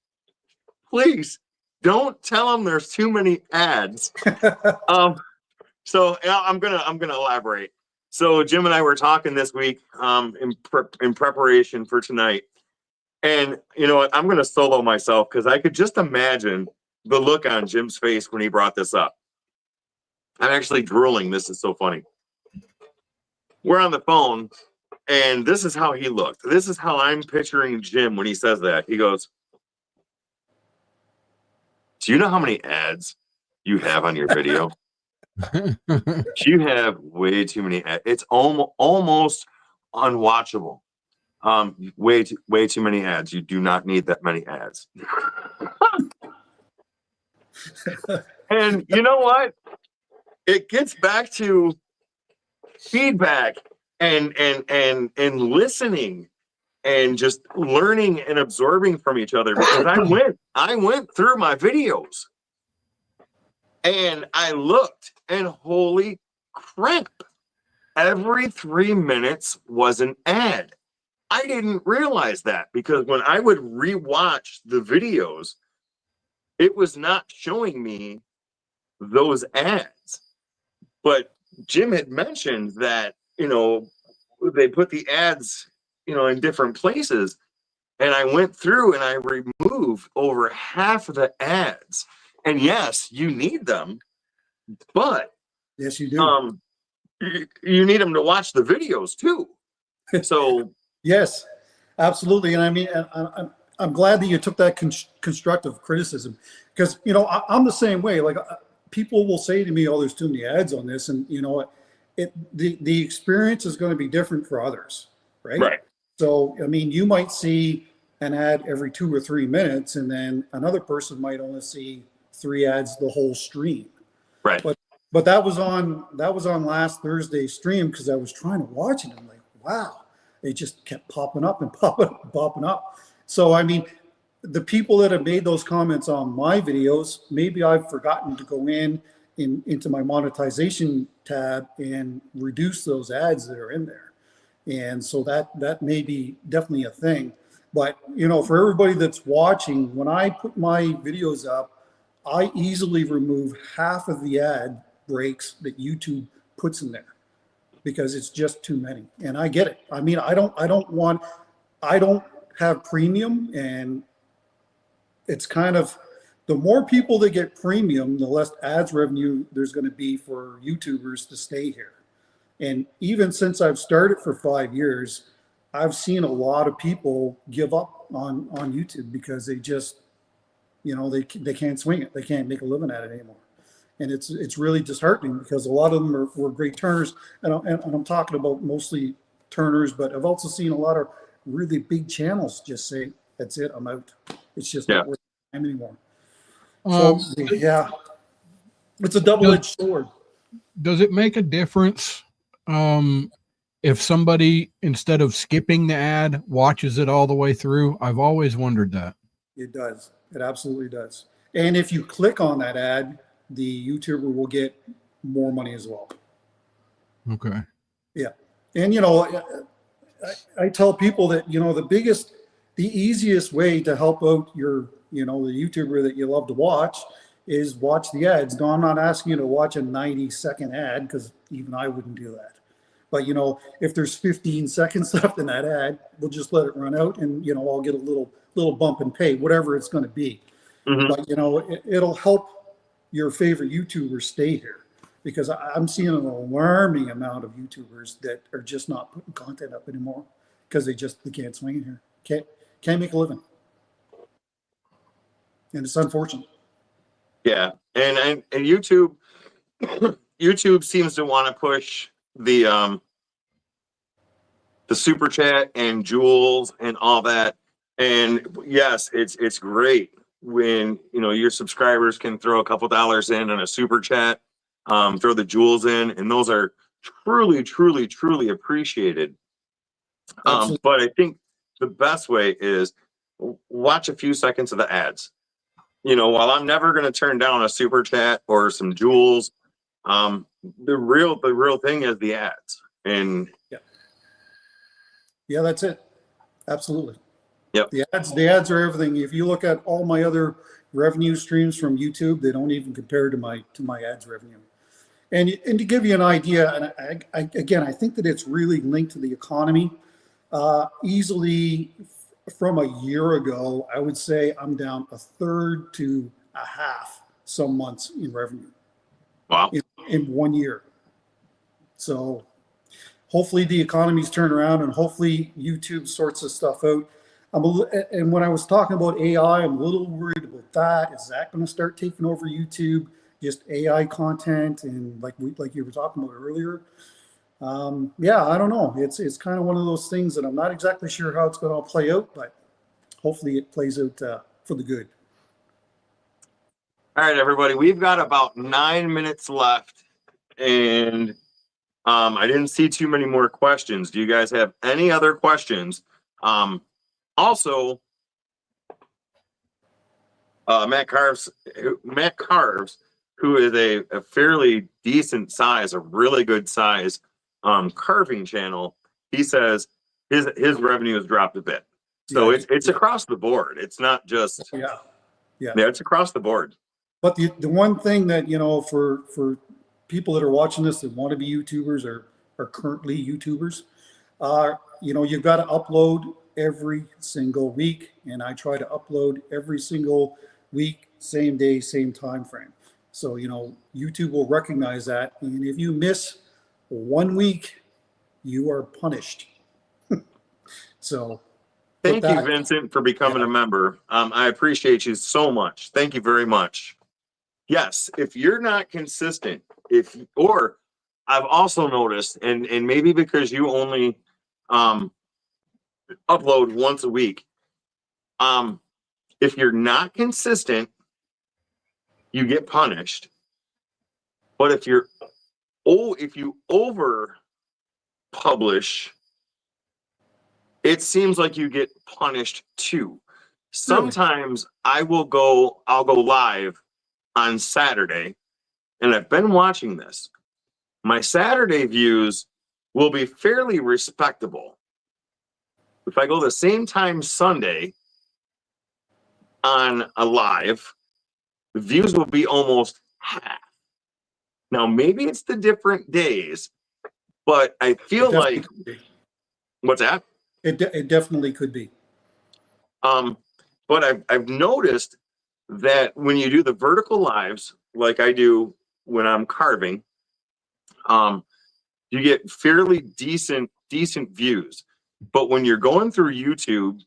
[SPEAKER 2] please don't tell him there's too many ads. So I'm gonna elaborate. So Jim and I were talking this week in preparation for tonight, And you know what? I'm going to solo myself because I could just imagine the look on Jim's face when he brought this up. I'm actually drooling. This is so funny. We're on the phone, and this is how he looked. This is how I'm picturing Jim when he says that. He goes, "Do you know how many ads you have on your video? You have way too many ads. It's almost unwatchable. Way too many ads. You do not need that many ads." And you know what? It gets back to feedback and listening and just learning and absorbing from each other, because I went through my videos and I looked, and holy crap, every 3 minutes was an ad. I didn't realize that, because when I would rewatch the videos, it was not showing me those ads. But Jim had mentioned that, you know, they put the ads, you know, in different places. And I went through and I removed over half of the ads. And yes, you need them, but
[SPEAKER 3] yes, you do.
[SPEAKER 2] You need them to watch the videos too. So
[SPEAKER 3] yes, absolutely. And I mean, I'm glad that you took that constructive criticism, because, you know, I'm the same way. Like, people will say to me, "Oh, there's too many ads on this," and you know, the experience is going to be different for others, right?
[SPEAKER 2] Right.
[SPEAKER 3] So, I mean, you might see an ad every 2 or 3 minutes, and then another person might only see 3 ads the whole stream.
[SPEAKER 2] Right.
[SPEAKER 3] But that was on last Thursday's stream, because I was trying to watch it. I'm like, wow, it just kept popping up and popping up. So, I mean, the people that have made those comments on my videos, maybe I've forgotten to go into my monetization tab and reduce those ads that are in there. And so that may be definitely a thing. But, you know, for everybody that's watching, when I put my videos up, I easily remove half of the ad breaks that YouTube puts in there, because it's just too many. And I get it. I mean, I don't have premium, and it's kind of, the more people that get premium, the less ads revenue there's going to be for YouTubers to stay here. And even since I've started for 5 years, I've seen a lot of people give up on YouTube, because they just, you know, they can't swing it. They can't make a living at it anymore. And it's really disheartening, because a lot of them were great turners. And I'm talking about mostly turners, but I've also seen a lot of really big channels just say, "That's it, I'm out. It's just not worth time anymore." So, yeah, it's a double-edged sword.
[SPEAKER 1] Does it make a difference if somebody, instead of skipping the ad, watches it all the way through? I've always wondered that.
[SPEAKER 3] It does. It absolutely does. And if you click on that ad, the YouTuber will get more money as well.
[SPEAKER 1] Okay.
[SPEAKER 3] Yeah. And, you know, I tell people that, you know, the easiest way to help out your, you know, the YouTuber that you love to watch is watch the ads. No, I'm not asking you to watch a 90-second ad, because even I wouldn't do that. But, you know, if there's 15 seconds left in that ad, we'll just let it run out, and, you know, I'll get a little bump in pay, whatever it's going to be.
[SPEAKER 2] Mm-hmm.
[SPEAKER 3] But, you know, it'll help your favorite YouTubers stay here, because I'm seeing an alarming amount of YouTubers that are just not putting content up anymore, because they can't swing in here. Can't make a living. And it's unfortunate.
[SPEAKER 2] Yeah. And YouTube seems to want to push the super chat and jewels and all that. And yes, it's great when, you know, your subscribers can throw a couple dollars in on a super chat, throw the jewels in, and those are truly appreciated. But I think the best way is watch a few seconds of the ads. You know, while I'm never going to turn down a super chat or some jewels, the real thing is the ads. And
[SPEAKER 3] yeah, that's it. Absolutely.
[SPEAKER 2] Yep.
[SPEAKER 3] The ads are everything. If you look at all my other revenue streams from YouTube, they don't even compare to my ads revenue. And to give you an idea, and I think that it's really linked to the economy. Easily from a year ago, I would say I'm down a third to a half some months in revenue.
[SPEAKER 2] Wow.
[SPEAKER 3] In 1 year. So hopefully the economy's turned around and hopefully YouTube sorts this stuff out. And when I was talking about AI, I'm a little worried about that. Is that going to start taking over YouTube? Just AI content and like you were talking about earlier. Yeah, I don't know. It's kind of one of those things that I'm not exactly sure how it's going to play out, but hopefully it plays out for the good.
[SPEAKER 2] All right, everybody, we've got about 9 minutes left, and I didn't see too many more questions. Do you guys have any other questions? Also, Matt Carves, who is a fairly decent size, a really good size carving channel, he says his revenue has dropped a bit. So
[SPEAKER 3] Yeah,
[SPEAKER 2] it's across the board. It's not just
[SPEAKER 3] yeah.
[SPEAKER 2] It's across the board.
[SPEAKER 3] But the one thing that, you know, for people that are watching this that want to be YouTubers or are currently YouTubers, you know, you've got to upload every single week, and I try to upload every single week, same day, same time frame. So, you know, YouTube will recognize that, and if you miss 1 week, you are punished. So
[SPEAKER 2] Thank you, Vincent, for becoming a member. I appreciate you so much. Thank you very much. Yes, if you're not consistent, or I've also noticed, and maybe because you only upload once a week, if you're not consistent, you get punished. But if you over publish, it seems like you get punished too. Sometimes I'll go live on Saturday, and I've been watching this. My Saturday views will be fairly respectable. If I go the same time Sunday on a live, the views will be almost half. Now, maybe it's the different days, but I feel like, what's that?
[SPEAKER 3] It definitely could be.
[SPEAKER 2] But I've noticed that when you do the vertical lives, like I do when I'm carving, you get fairly decent views. But when you're going through YouTube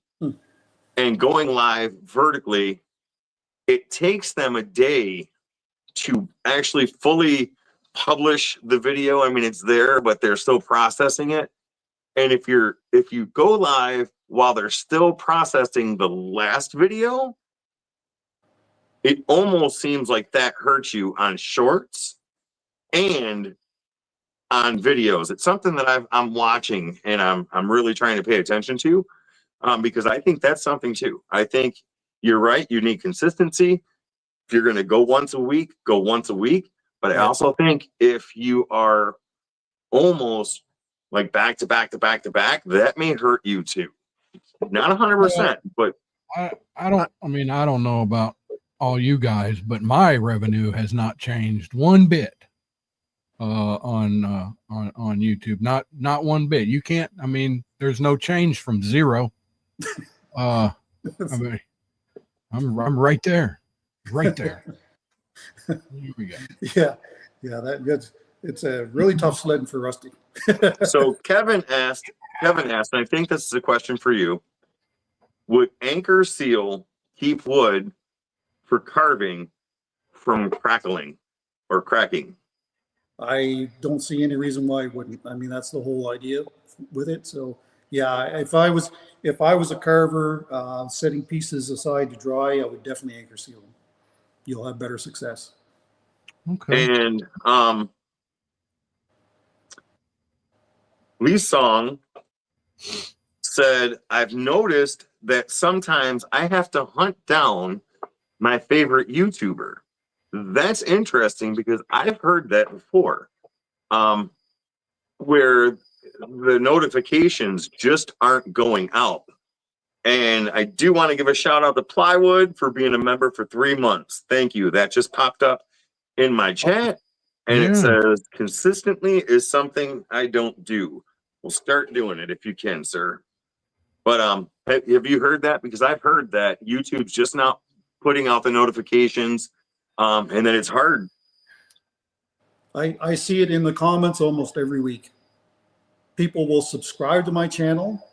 [SPEAKER 2] and going live vertically, it takes them a day to actually fully publish the video. I mean, it's there, but they're still processing it. And if you go live while they're still processing the last video, it almost seems like that hurts you on shorts and on videos. It's something that I'm watching, and I'm really trying to pay attention to, because I think that's something too. I think you're right. You need consistency. If you're going to go once a week, go once a week. But I also think if you are almost like back to back to back to back, that may hurt you too. Not 100%, but
[SPEAKER 1] I don't know about all you guys, but my revenue has not changed one bit on YouTube. Not one bit. You can't. I mean, there's no change from zero. I mean, I'm right there, right there. Here we go.
[SPEAKER 3] Yeah, it's a really tough sledding for Rusty.
[SPEAKER 2] So Kevin asked, and I think this is a question for you. Would anchor seal keep wood for carving from crackling or cracking?
[SPEAKER 3] I don't see any reason why it wouldn't. I mean, that's the whole idea with it. So yeah, if I was a carver setting pieces aside to dry, I would definitely anchor seal them. You'll have better success.
[SPEAKER 1] Okay.
[SPEAKER 2] And Lee Song said, I've noticed that sometimes I have to hunt down my favorite YouTuber. That's interesting because I've heard that before, where the notifications just aren't going out. And I do want to give a shout out to Plywood for being a member for 3 months. Thank you. That just popped up in my chat. And it says, consistently is something I don't do. We'll start doing it if you can, sir. But have you heard that? Because I've heard that YouTube's just not putting out the notifications, and then it's hard.
[SPEAKER 3] I see it in the comments almost every week. People will subscribe to my channel,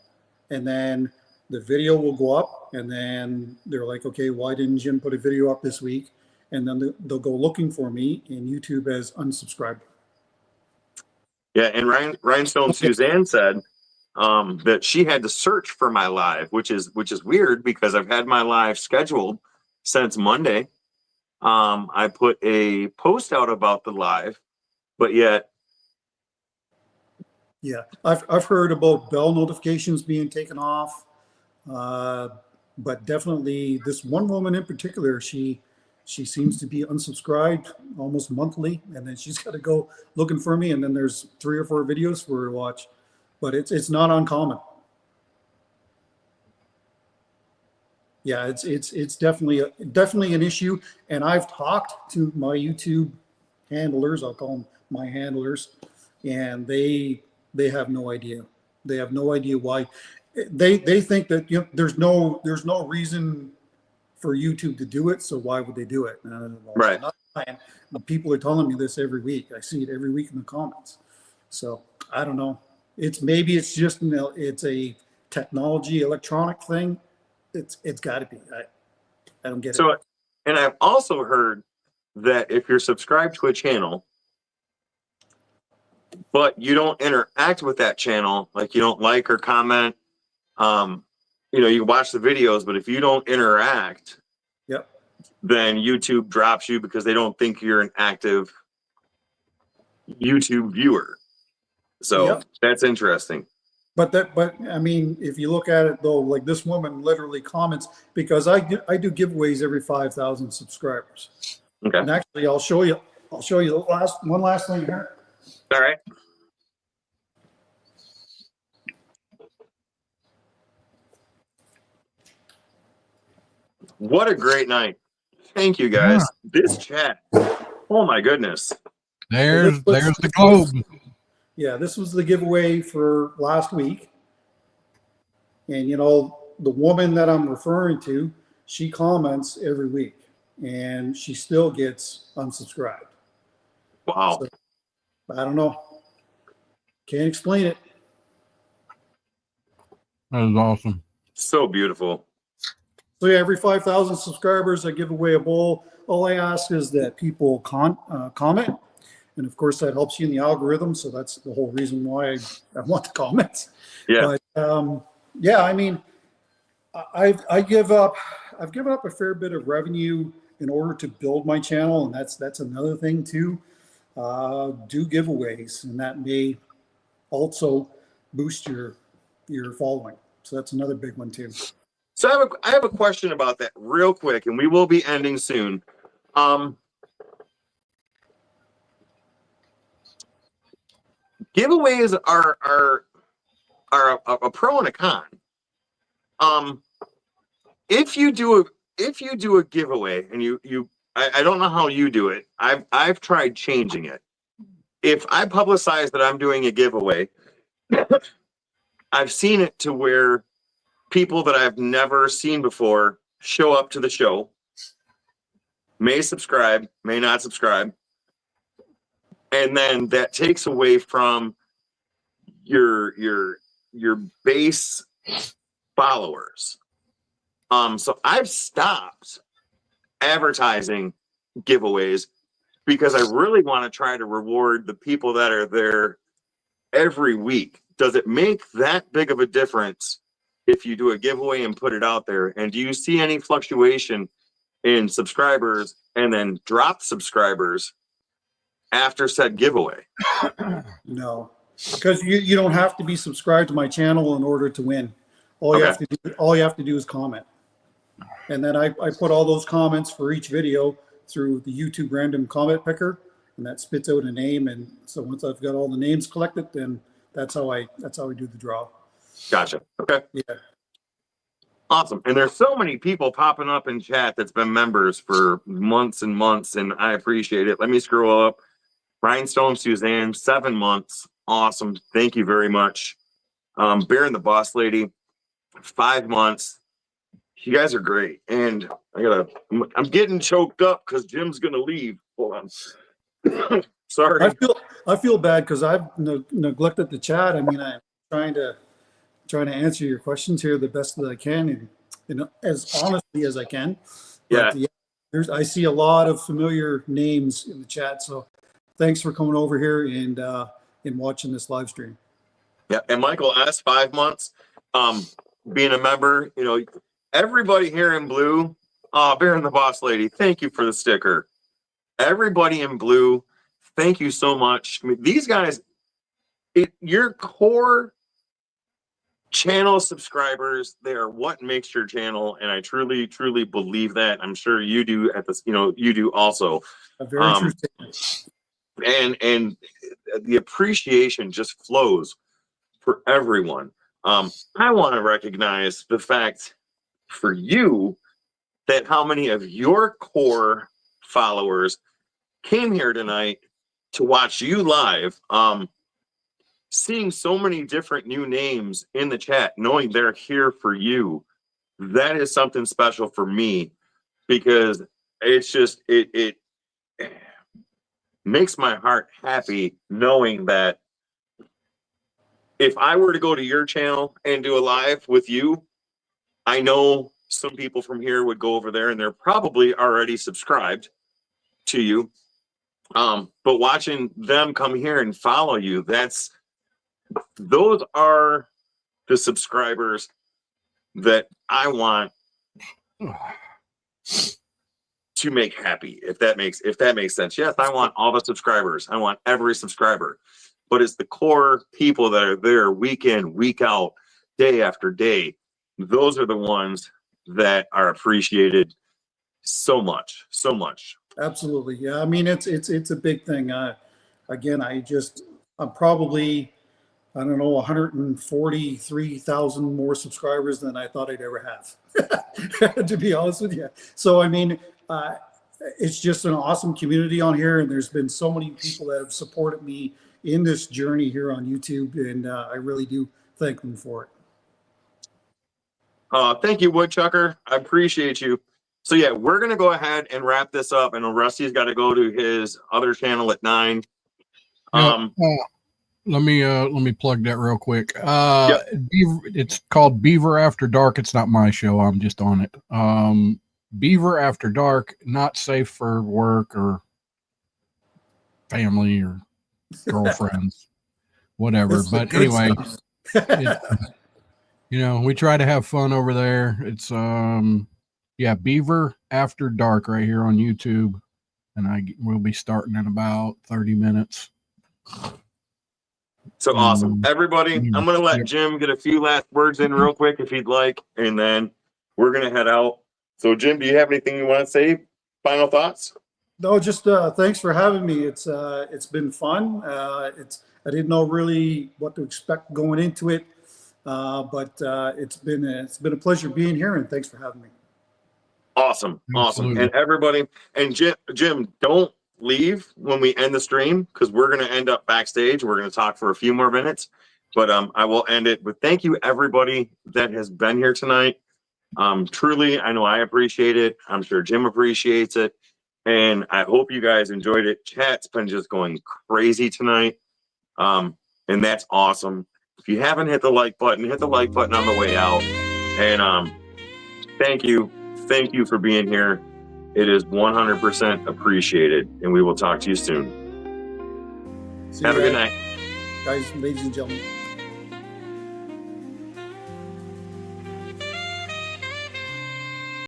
[SPEAKER 3] and then the video will go up, and then they're like, okay, why didn't Jim put a video up this week? And then they'll go looking for me, and YouTube has unsubscribed.
[SPEAKER 2] Yeah, and Rhinestone Suzanne said that she had to search for my live, which is weird because I've had my live scheduled since Monday. I put a post out about the live, but yet.
[SPEAKER 3] Yeah, I've heard about bell notifications being taken off, but definitely this one woman in particular, she seems to be unsubscribed almost monthly, and then she's got to go looking for me, and then there's 3 or 4 videos for her to watch, but it's not uncommon. Yeah, it's definitely an issue, and I've talked to my YouTube handlers. I'll call them my handlers, and they have no idea. They have no idea why. They think that there's no reason for YouTube to do it, so why would they do it?
[SPEAKER 2] Right.
[SPEAKER 3] People are telling me this every week. I see it every week in the comments. So I don't know. Maybe it's just it's a technology electronic thing. It's got to be. I don't get it.
[SPEAKER 2] So, and I've also heard that if you're subscribed to a channel, but you don't interact with that channel, like you don't like or comment, you watch the videos, but if you don't interact,
[SPEAKER 3] yep,
[SPEAKER 2] then YouTube drops you because they don't think you're an active YouTube viewer. So
[SPEAKER 3] yep.
[SPEAKER 2] That's interesting.
[SPEAKER 3] But I mean, if you look at it though, like this woman literally comments, because I do giveaways every 5,000 subscribers.
[SPEAKER 2] Okay.
[SPEAKER 3] And actually, I'll show you the one last thing here.
[SPEAKER 2] All right. What a great night. Thank you guys. Yeah. This chat. Oh my goodness.
[SPEAKER 1] There's the globe.
[SPEAKER 3] Yeah, this was the giveaway for last week. And the woman that I'm referring to, she comments every week and she still gets unsubscribed.
[SPEAKER 2] Wow.
[SPEAKER 3] So, I don't know. Can't explain it.
[SPEAKER 1] That is awesome.
[SPEAKER 2] So beautiful.
[SPEAKER 3] So yeah, every 5,000 subscribers, I give away a bowl. All I ask is that people comment. And of course that helps you in the algorithm. So that's the whole reason why I want the comments.
[SPEAKER 2] Yeah.
[SPEAKER 3] But yeah, I mean, I've given up a fair bit of revenue in order to build my channel. And that's another thing too. Do giveaways, and that may also boost your following. So that's another big one too.
[SPEAKER 2] So I have a question about that real quick, and we will be ending soon. Giveaways are a pro and a con. If you do a giveaway and I don't know how you do it. I've tried changing it. If I publicize that I'm doing a giveaway, I've seen it to where people that I've never seen before show up to the show, may subscribe, may not subscribe, and then that takes away from your base followers. So I've stopped advertising giveaways because I really want to try to reward the people that are there every week. Does it make that big of a difference if you do a giveaway and put it out there? And do you see any fluctuation in subscribers and then drop subscribers after said giveaway?
[SPEAKER 3] No, because you don't have to be subscribed to my channel in order to win. All you have to do is comment. And then I put all those comments for each video through the YouTube random comment picker, and that spits out a name. And so once I've got all the names collected, then that's how I do the draw.
[SPEAKER 2] Gotcha. Okay.
[SPEAKER 3] Yeah.
[SPEAKER 2] Awesome. And there's so many people popping up in chat that's been members for months and months, and I appreciate it. Let me scroll up. Rhinestone Suzanne, 7 months. Awesome. Thank you very much. Baron the Boss Lady, 5 months. You guys are great. And I'm getting choked up because Jim's going to leave. Hold on. Sorry.
[SPEAKER 3] I feel bad because I've neglected the chat. I mean, I'm trying to answer your questions here the best that I can and as honestly as I can.
[SPEAKER 2] Yeah.
[SPEAKER 3] But I see a lot of familiar names in the chat. So thanks for coming over here and watching this live stream.
[SPEAKER 2] Yeah. And Michael asked 5 months. Being a member, everybody here in blue, Baron the Boss Lady, thank you for the sticker. Everybody in blue, thank you so much. I mean, these guys, your core channel subscribers, they are what makes your channel, and I truly, truly believe that. I'm sure you do you do also.
[SPEAKER 3] A very true statement.
[SPEAKER 2] And the appreciation just flows for everyone. I want to recognize the fact for you that how many of your core followers came here tonight to watch you live. Seeing so many different new names in the chat, knowing they're here for you, that is something special for me, because it's just it makes my heart happy knowing that if I were to go to your channel and do a live with you, I know some people from here would go over there and they're probably already subscribed to you. But watching them come here and follow you, those are the subscribers that I want to make happy, if that makes sense. Yes, I want all the subscribers. I want every subscriber. But it's the core people that are there week in, week out, day after day. Those are the ones that are appreciated so much, so much.
[SPEAKER 3] Absolutely. Yeah. I mean, it's a big thing. Again, I'm probably, I don't know, 143,000 more subscribers than I thought I'd ever have, to be honest with you. So, I mean, it's just an awesome community on here. And there's been so many people that have supported me in this journey here on YouTube. And I really do thank them for it.
[SPEAKER 2] Thank you, Woodchucker. I appreciate you. So yeah, we're going to go ahead and wrap this up. And Rusty's got to go to his other channel at 9.
[SPEAKER 1] Let me plug that real quick.
[SPEAKER 2] Yep.
[SPEAKER 1] It's called Beaver After Dark. It's not my show. I'm just on it. Beaver After Dark, not safe for work or family or girlfriends, whatever. But anyway, we try to have fun over there. It's Beaver After Dark right here on YouTube, and we'll be starting in about 30 minutes.
[SPEAKER 2] So awesome. Everybody, I'm going to let Jim get a few last words in real quick if he'd like, and then we're going to head out. So Jim, do you have anything you want to say? Final thoughts?
[SPEAKER 3] No, just thanks for having me. It's been fun. I didn't know really what to expect going into it, but it's been a pleasure being here, and thanks for having me.
[SPEAKER 2] Awesome.
[SPEAKER 1] Absolutely.
[SPEAKER 2] And everybody, and Jim, don't leave when we end the stream, because we're going to end up backstage. We're going to talk for a few more minutes, but I will end it with thank you everybody that has been here tonight. Truly, I know I appreciate it. I'm sure Jim appreciates it. And I hope you guys enjoyed it. Chat's been just going crazy tonight. And that's awesome. If you haven't hit the like button, hit the like button on the way out. And thank you. Thank you for being here. It is 100% appreciated. And we will talk to you soon. Have a good night.
[SPEAKER 3] Guys, ladies and gentlemen.